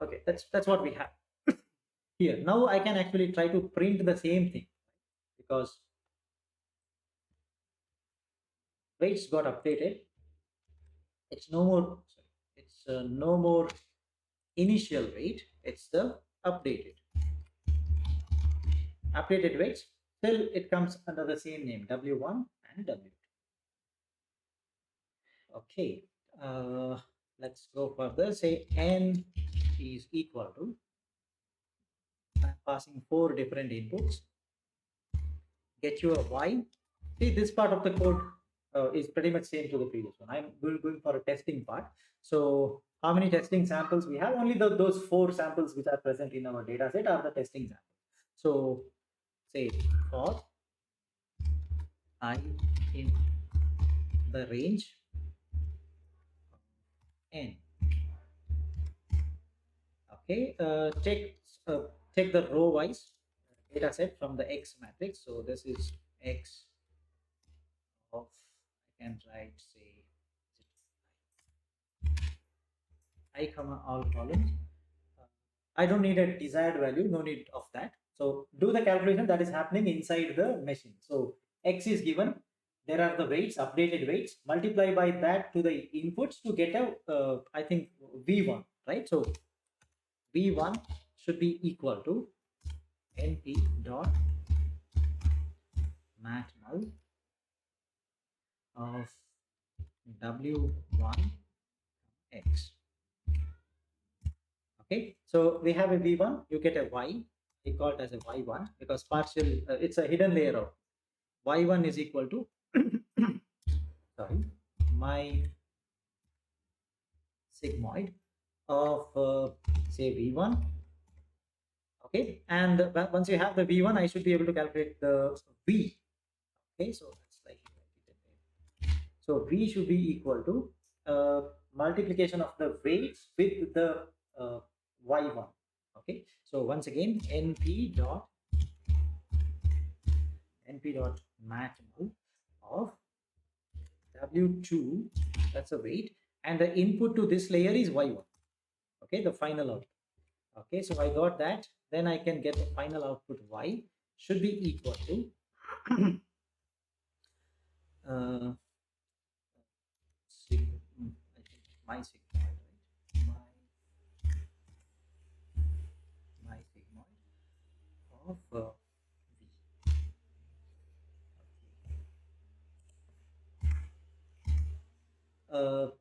Okay, that's what we have here. Now I can actually try to print the same thing because weights got updated. It's no more. It's no more initial weight. It's the updated weights. Still, it comes under the same name, W1 and W2. Okay, let's go further. Say n is equal to, I'm passing 4 different inputs. Get you a y. See, this part of the code is pretty much same to the previous one. I'm going for a testing part. So how many testing samples we have? Only those 4 samples which are present in our data set are the testing samples. So say for I in the range n. Okay, take the row wise data set from the X matrix. So this is X of, I can write say I comma all columns. I don't need a desired value, no need of that. So do the calculation that is happening inside the machine. So X is given, there are the weights, updated weights, multiply by that to the inputs to get a, I think V1, right? So V1 should be equal to np dot matmul of W1 X. Okay, so we have a V1, you get a Y, we call it as a Y1 because partial, it's a hidden layer of Y1 is equal to, sorry, my sigmoid of say V1. Okay, and once you have the V1, I should be able to calculate the V. Okay, so that's like, so V should be equal to multiplication of the weights with the Y1. Okay, so once again, np dot matmul of W2, that's a weight, and the input to this layer is Y1. Okay, the final output. Okay, so I got that. Then I can get the final output Y should be equal to my sigmoid, right? My sigmoid of V.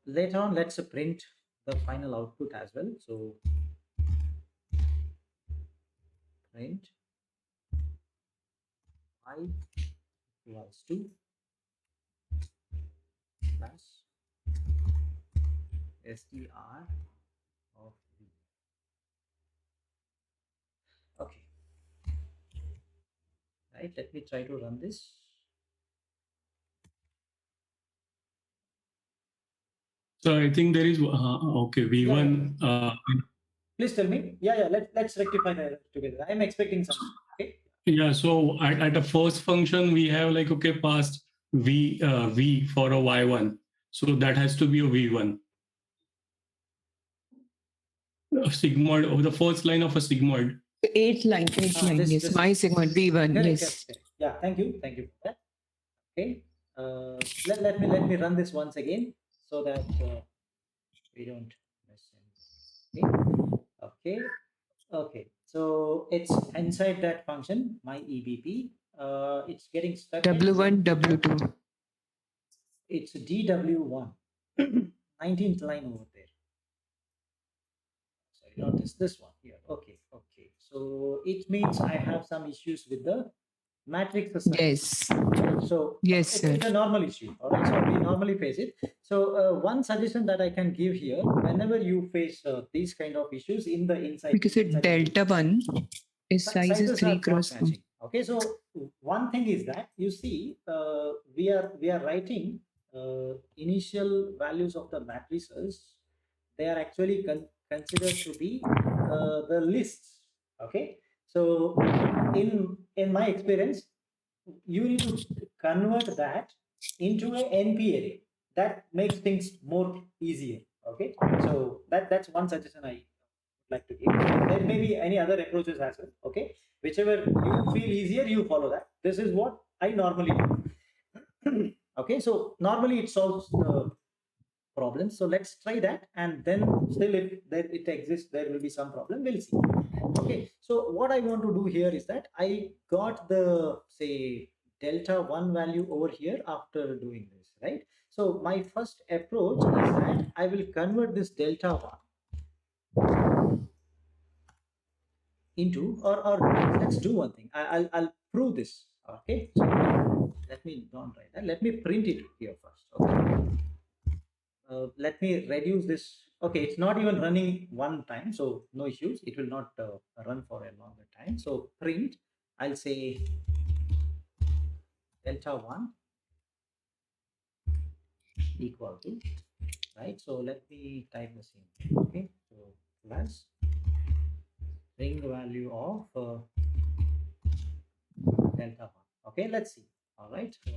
Later on, let's print the final output as well. So print I equals to plus str of V. Okay, right, let me try to run this. So I think there is okay V1. Please tell me. Yeah, let's rectify that together. I'm expecting something. Okay. Yeah. So at the first function we have like okay passed V for a Y1. So that has to be a V1. A sigmoid of the first line of a sigmoid. 8th line, yes. My sigmoid V1, correct, yes. correct. Yeah, thank you for that. Okay, let me run this once again so that we don't miss anything. Okay. So it's inside that function, my EBP. It's getting stuck. W1, W2. It's DW1, 19th line over there. Sorry, not this one here. Okay. So it means I have some issues with the matrix assignment. Yes. So yes, it's a normal issue. All right. So we normally face it. So one suggestion that I can give here, whenever you face these kind of issues in the inside, because it delta 1 is size is 3 cross 1. Okay, so one thing is that you see we are writing initial values of the matrices. They are actually considered to be the lists. Okay, So in my experience, you need to convert that into a NP array. That makes things more easier. Okay, so that's one suggestion I like to give. There may be any other approaches as well. Okay, whichever you feel easier, you follow that. This is what I normally do. Okay, so normally it solves the problem. So let's try that, and then still if there it exists, there will be some problem. We'll see. Okay, so what I want to do here is that I got the say delta 1 value over here after doing this, right? So my first approach is that I will convert this delta 1 into, or let's do one thing. I'll prove this. Okay, so let me don't write that. Let me print it here first. Okay, let me reduce this. Okay, it's not even running one time, so no issues. It will not run for a longer time. So print, I'll say delta 1 equal to, right? So let me type the same thing. Okay, so plus string value of delta 1. Okay, let's see. All right, so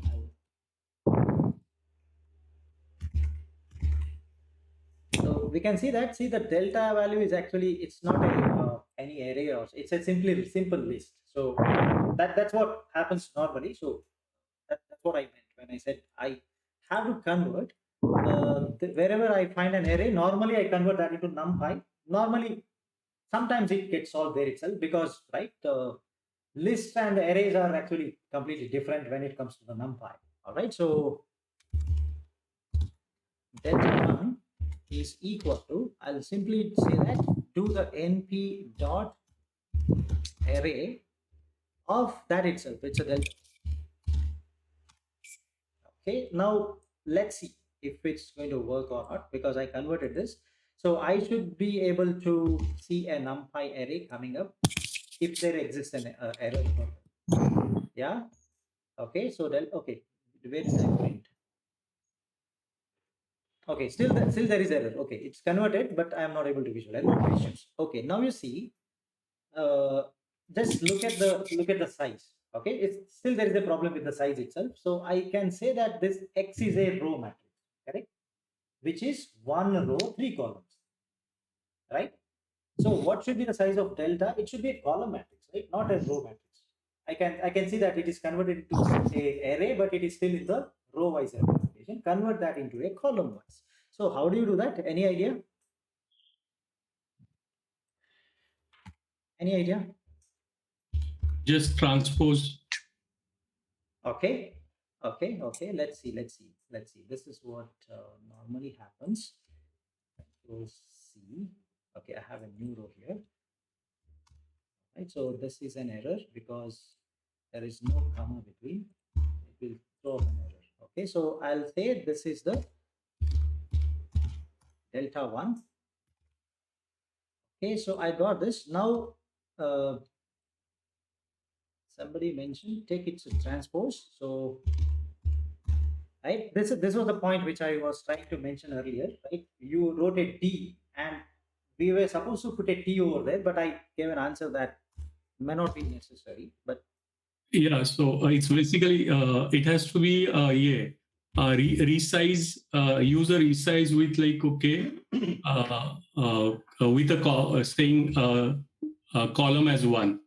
so we can see that, see the delta value is actually, it's not a any array, or it's a simple list. So that's what happens normally. So that's what I meant when I said I have to convert wherever I find an array. Normally I convert that into numpy. Normally sometimes it gets solved there itself, because right, the lists and arrays are actually completely different when it comes to the numpy. All right, so delta 1 is equal to, I'll simply say that do the np dot array of that itself. It's a delta. Okay, now let's see if it's going to work or not, because I converted this. So I should be able to see a numpy array coming up if there exists an error. Yeah. Okay, so okay, where is that print? Okay, still there is error. Okay, it's converted, but I am not able to visualize. No issues. Okay, now you see, just look at the size. Okay, it's still there is a problem with the size itself. So I can say that this X is a row matrix, correct? Which is 1 row, 3 columns, right? So what should be the size of delta? It should be a column matrix, right? Not a row matrix. I can see that it is converted into a array, but it is still in the row wise representation. Convert that into a column wise. So how do you do that? Any idea? Any idea? Just transpose. Okay. Let's see. This is what normally happens. Control C. Okay, I have a new row here. Right. So this is an error because there is no comma between. It will throw up an error. Okay, so I'll say this is the delta 1. Okay, so I got this. Now somebody mentioned take it to transpose. So right, this was the point which I was trying to mention earlier, right? You wrote a T and we were supposed to put a T over there, but I gave an answer that may not be necessary. But yeah, so it's basically it has to be resize, user resize with like with a saying column as 1.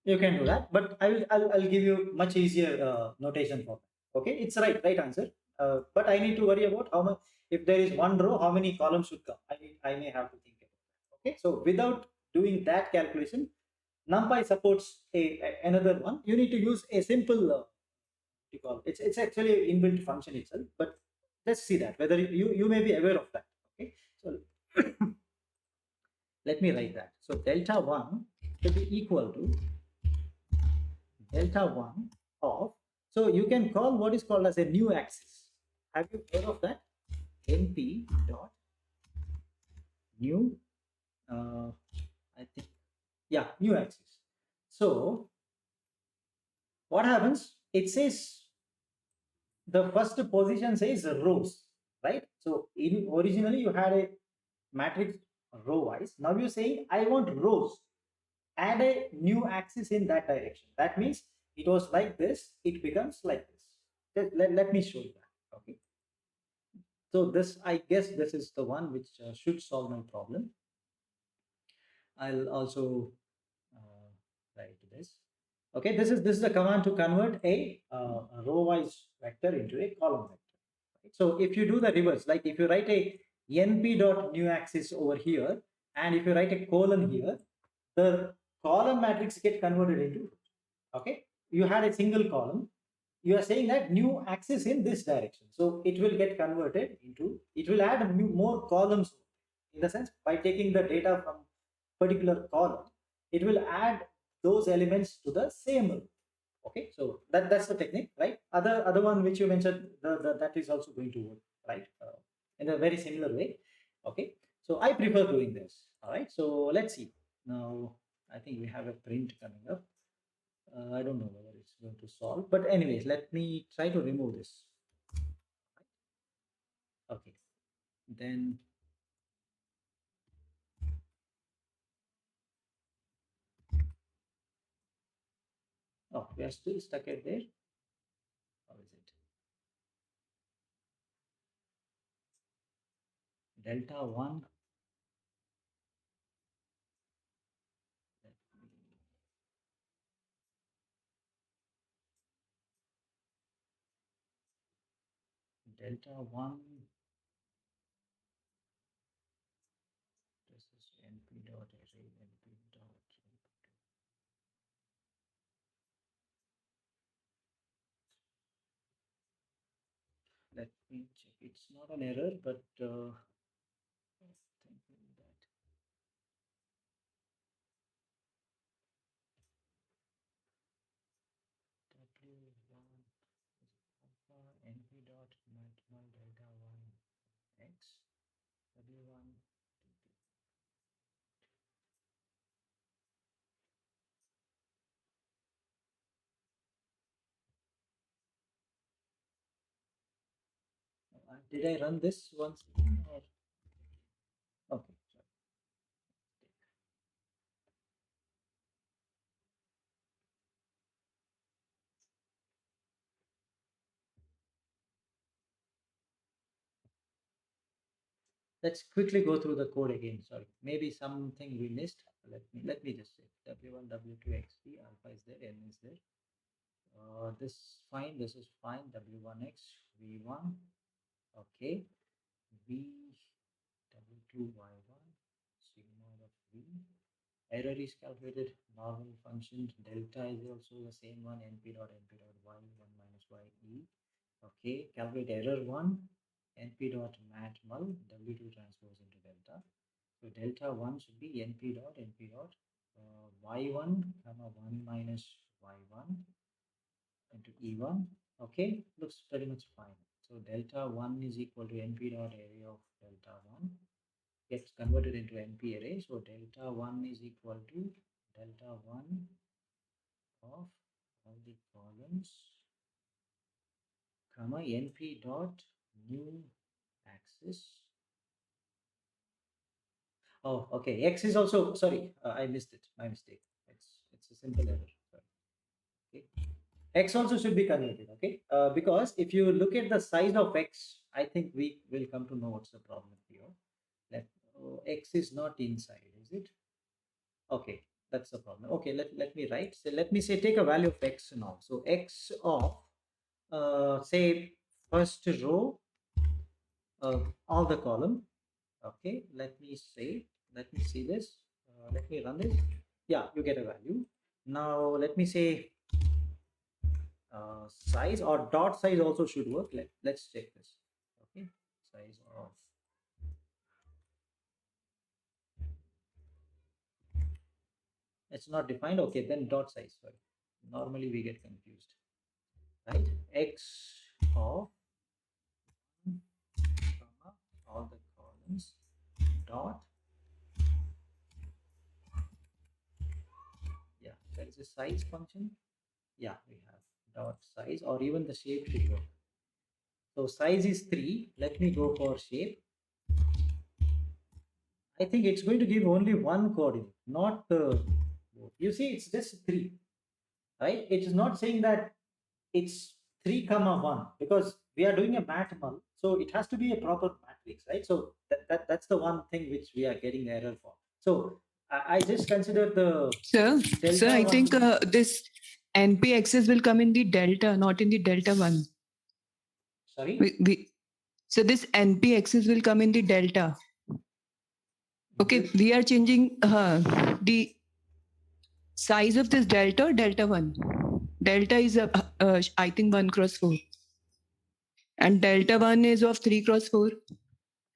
You can do that, but I'll give you much easier notation for that. Okay, it's right answer. But I need to worry about how much, if there is 1 row, how many columns should come. I may have to think about that. Okay, so without doing that calculation, NumPy supports another one. You need to use a simple it's actually an inbuilt function itself, but let's see that whether you may be aware of that. Okay, so let me write that. So delta 1 should be equal to delta 1 of, so you can call what is called as a new axis. Have you heard of that? np dot new I think, yeah, new axis. So what happens? It says the first position says rows, right? So originally you had a matrix row wise. Now you say I want rows. add a new axis in that direction. That means it was like this, it becomes like this. Let me show you that. Okay. So this, I guess this is the one which should solve my problem. I'll also write this. Okay, this is a command to convert a row-wise vector into a column vector. Right? So if you do the reverse, like if you write a np dot new axis over here, and if you write a colon here, the column matrix get converted into, okay, you had a single column, you are saying that new axis in this direction, so it will get converted into, it will add more columns, in the sense by taking the data from particular column, it will add those elements to the same row. Okay, so that's the technique, right? Other one which you mentioned, that is also going to work, right? In a very similar way. Okay, so I prefer doing this. All right, so let's see. Now I think we have a print coming up. I don't know whether it's going to solve, but anyways, let me try to remove this. Okay, then oh, we are still stuck at there. How is it? Delta 1. Delta 1. This is np dot array, np dot. Let me check. It's not an error, but thinking that w1 alpha np dot matmul delta 1 x w1 did I run this once again, or okay, sorry. Let's quickly go through the code again. Sorry, maybe something we missed. Let me just say w1 w2 xp, alpha is there, n is there. This fine, this is fine. w1x v1, okay, v w2 y1 sigma of v. Error is calculated, normal function delta is also the same one, np dot y 1 minus y e. Okay, calculate error 1, np dot matmul w2 transpose into delta. So delta 1 should be np dot y1 comma 1 minus y1 into e1. Okay, looks pretty much fine. So delta 1 is equal to np dot array of delta 1 gets converted into np array. So delta 1 is equal to delta 1 of all the columns comma np dot new axis. Oh, okay. X is also, sorry, I missed it. My mistake. It's a simple error. Sorry. Okay. X also should be converted. Okay. Because if you look at the size of X, I think we will come to know what's the problem here. Let X is not inside, is it? Okay, that's the problem. Okay, let me write. So let me say take a value of X now. So X of say first row, all the column. Okay, let me see this. Let me run this. Yeah, you get a value. Now let me say size or dot size also should work. Let's check this. Okay, size of it's not defined. Okay, then dot size. Sorry, normally we get confused, right? X of comma all the columns dot, yeah, there is a size function. Yeah, we have dot size, or even the shape should work. So size is 3. Let me go for shape. I think it's going to give only one coordinate, not both. 4. You see, it's just 3, right? It is not saying that it's 3 comma 1 because we are doing a mat mul, so it has to be a proper matrix, right? So that's the one thing which we are getting error for. So I just consider the Sir, delta I one think to be- this NP axis will come in the delta, not in the delta 1. sorry. So this NP axis will come in the delta. Okay, we are changing the size of this delta or delta 1. Delta is, I think, 1 cross 4. And delta 1 is of 3 cross 4.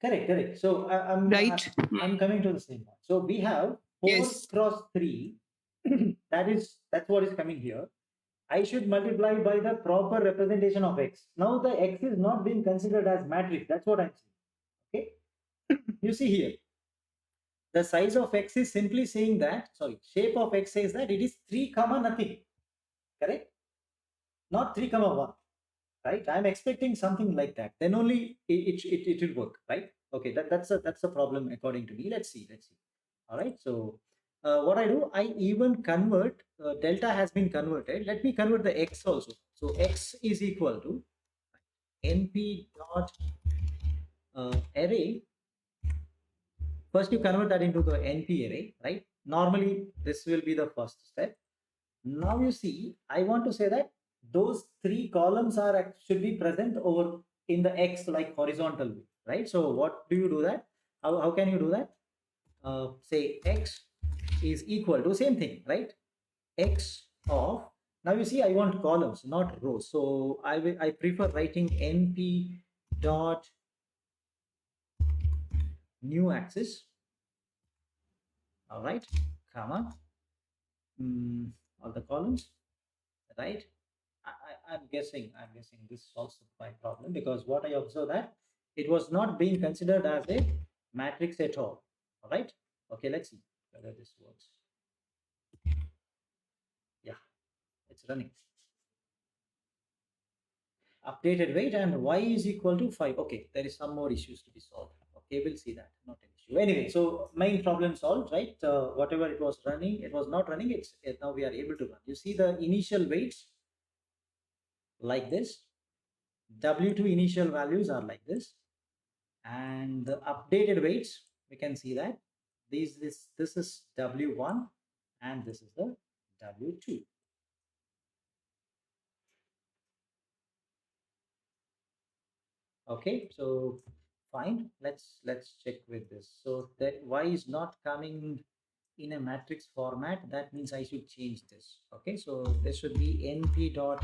Correct. So Right. I'm coming to the same one. So we have 4 Yes. cross 3. That's what is coming here. I should multiply by the proper representation of x. Now the x is not being considered as matrix. That's what I'm saying. Okay. You see here, the size of x is simply saying that, shape of x says that it is 3 comma nothing. Correct? Not 3 comma 1. Right? I'm expecting something like that. Then only it will work, right? Okay, that's a problem according to me. Let's see. All right. So what I do, I even convert delta has been converted. Let me convert the x also. So x is equal to np dot array. First, you convert that into the np array, right? Normally, this will be the first step. Now you see, I want to say that those 3 columns are should be present over in the x like horizontal way, right? So what do you do that? How can you do that? Say x is equal to same thing, right? X of, now you see I want columns, not rows. So I prefer writing np dot new axis. All right, comma, all the columns, right? I'm guessing this solves my problem because what I observed that it was not being considered as a matrix at all. All right. Okay. Let's see whether this works. Yeah, it's running. Updated weight and y is equal to 5. Okay, there is some more issues to be solved. Okay, we'll see that. Not an issue. Anyway, so main problem solved, right? Whatever it was running, it was not running. Now we are able to run. You see the initial weights like this. W2 initial values are like this, and the updated weights, we can see that this is W1 and this is the W2. Okay, so fine. Let's check with this. So that y is not coming in a matrix format. That means I should change this. Okay, so this should be np dot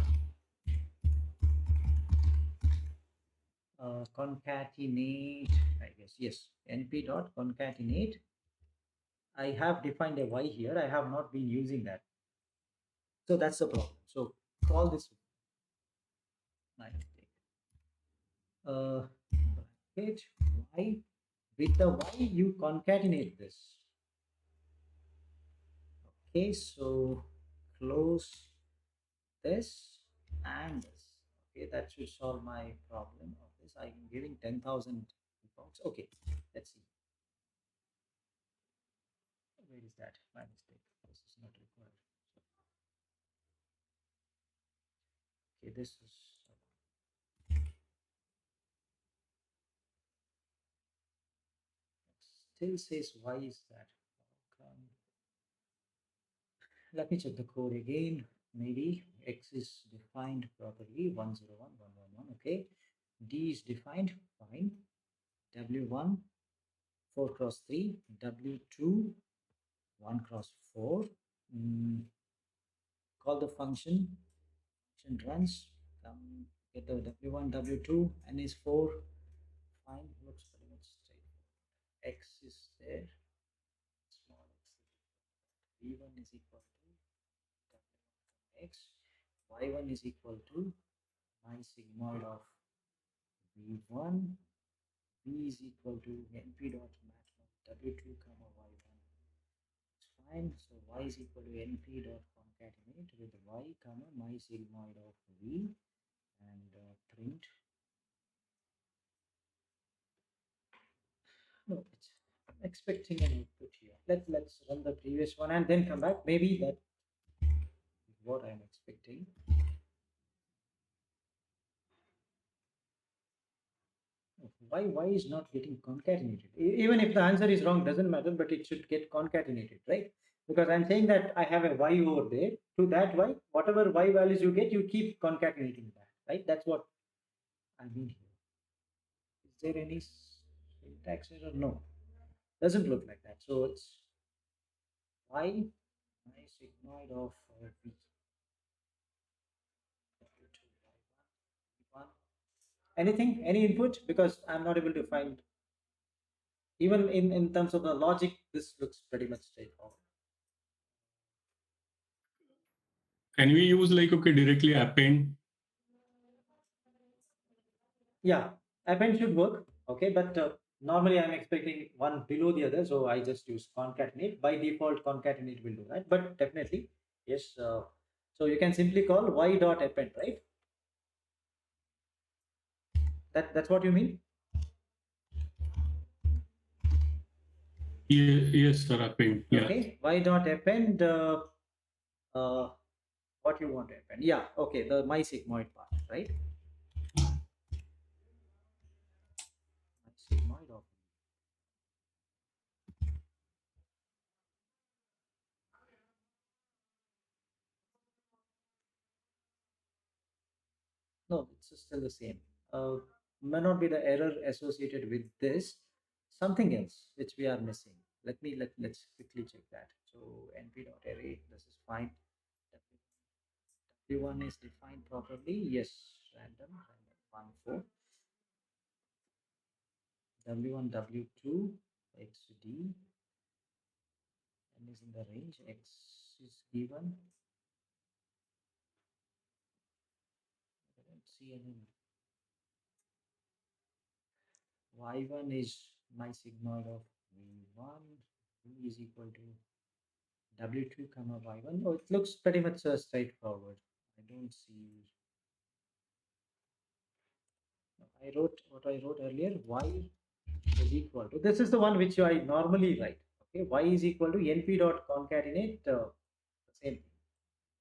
concatenate. I guess yes, np dot concatenate. I have defined a y here. I have not been using that. So that's the problem. So call this my mistake. Bracket y, with the y you concatenate this. Okay, so close this and this. Okay, that should solve my problem of this. I'm giving 10,000 pounds. Okay, let's see. Where is that? My mistake. This is not required. Okay, this is still says why is that? Let me check the code again. Maybe x is defined properly 101.111. Okay, d is defined fine. W1 4 cross 3, W2 1 cross 4. Call the function runs, get the W1 W2 and is 4. Fine, looks pretty much straightforward. X is there, small x v1 is equal to w1 x, y1 is equal to my sigmoid of v1, v is equal to np dot mat w2 comma y1. It's fine. So y is equal to np dot concatenate with y comma my sigmoid of v and print. No, it's expecting an output here. let's run the previous one and then come back. Maybe that is what I'm expecting. Why is not getting concatenated? Even if the answer is wrong, doesn't matter, but it should get concatenated, right? Because I'm saying that I have a y over there. To that y, whatever y values you get, you keep concatenating that, right? That's what I mean here. Is there any syntax error? No, doesn't look like that. So it's y sigmoid of v. Anything, any input? Because I'm not able to find, even in terms of the logic, this looks pretty much straightforward. Can we use like, okay, directly append? Yeah, append should work. Okay, but normally I'm expecting one below the other, so I just use concatenate. By default, concatenate will do that, but definitely, yes. So you can simply call y dot append, right? That's what you mean? Yes, sir, append. Yeah. Okay, y dot append. What you want to append? Yeah, okay, the my sigmoid part, right? My sigmoid of no, it's still the same. May not be the error associated with this, something else which we are missing. Let's quickly check that. So np.array, this is fine. W1 is defined properly. Yes, random 1 4. W1 W2 xd and is in the range, x is given. I don't see any. Y1 is my sigmoid of v1, v is equal to w2 comma y1. Oh, it looks pretty much straightforward. I don't see. I wrote what I wrote earlier. Y is equal to, this is the one which I normally write. Okay, y is equal to np dot concatenate. Same thing.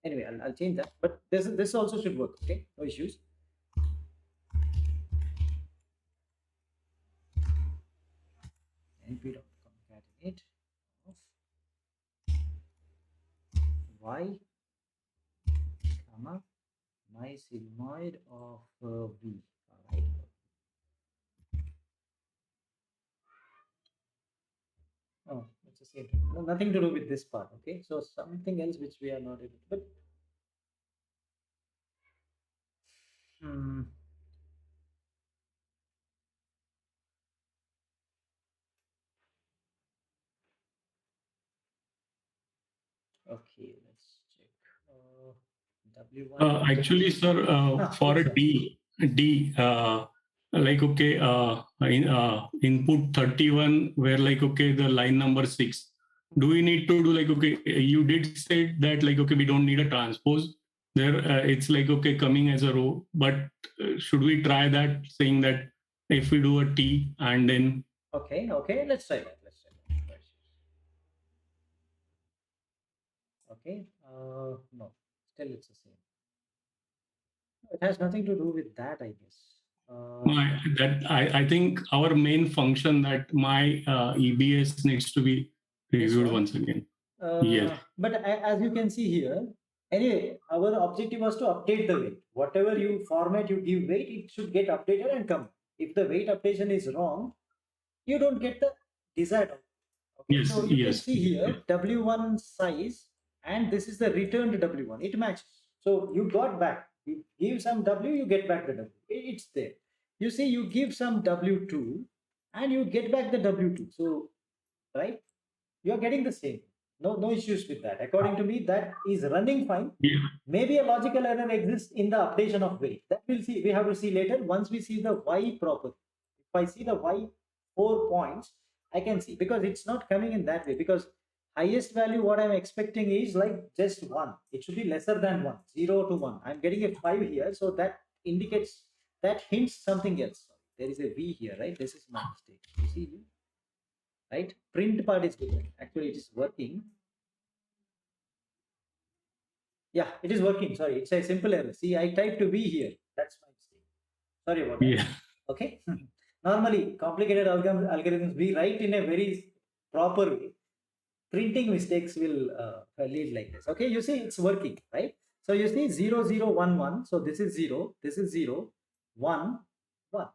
Anyway, I'll change that. But this also should work. Okay, no issues. Np dot concatenate of y comma my sigmoid of v. All right. Oh, it's the same thing. No, nothing to do with this part. Okay, so something else which we are not able to. But Okay, let's check. W1. Actually, sir, for a D, like, okay, input 31, where like, okay, the line number 6. Do we need to do like, okay, you did say that like, okay, we don't need a transpose there. It's like, okay, coming as a row, but should we try that, saying that if we do a T and then. Okay, let's try that. Okay, no, still it's the same. It has nothing to do with that, I guess. I think our main function that my EBS needs to be reviewed once again. Yes. But as you can see here, anyway, our objective was to update the weight. Whatever you format, you give weight, it should get updated and come. If the weight updation is wrong, you don't get the desired output. Okay, yes, so you can see here W1 size, and this is the returned W1. It matches. So you got back. You give some W, you get back the W. It's there. You see, you give some W2, and you get back the W2. So, right, you are getting the same. No issues with that. According to me, that is running fine. Yeah. Maybe a logical error exists in the updation of weight. That we'll see. We have to see later. Once we see the Y proper. If I see the Y 4 points, I can see, because it's not coming in that way, because highest value what I'm expecting is like just 1. It should be lesser than 1, 0 to 1. I'm getting a 5 here, so that indicates, that hints something else. There is a V here, right? This is my mistake. You see here? right? Print part is different. Actually, it is working. Yeah, it is working. Sorry, it's a simple error. See, I typed to be here. That's my mistake. Sorry about that. Yeah. Okay. Normally, complicated algorithms we write in a very proper way. Printing mistakes will lead like this. Okay, you see it's working, right? So you see 0, 0, 1, 1. So this is 0, this is 0, 1, 1.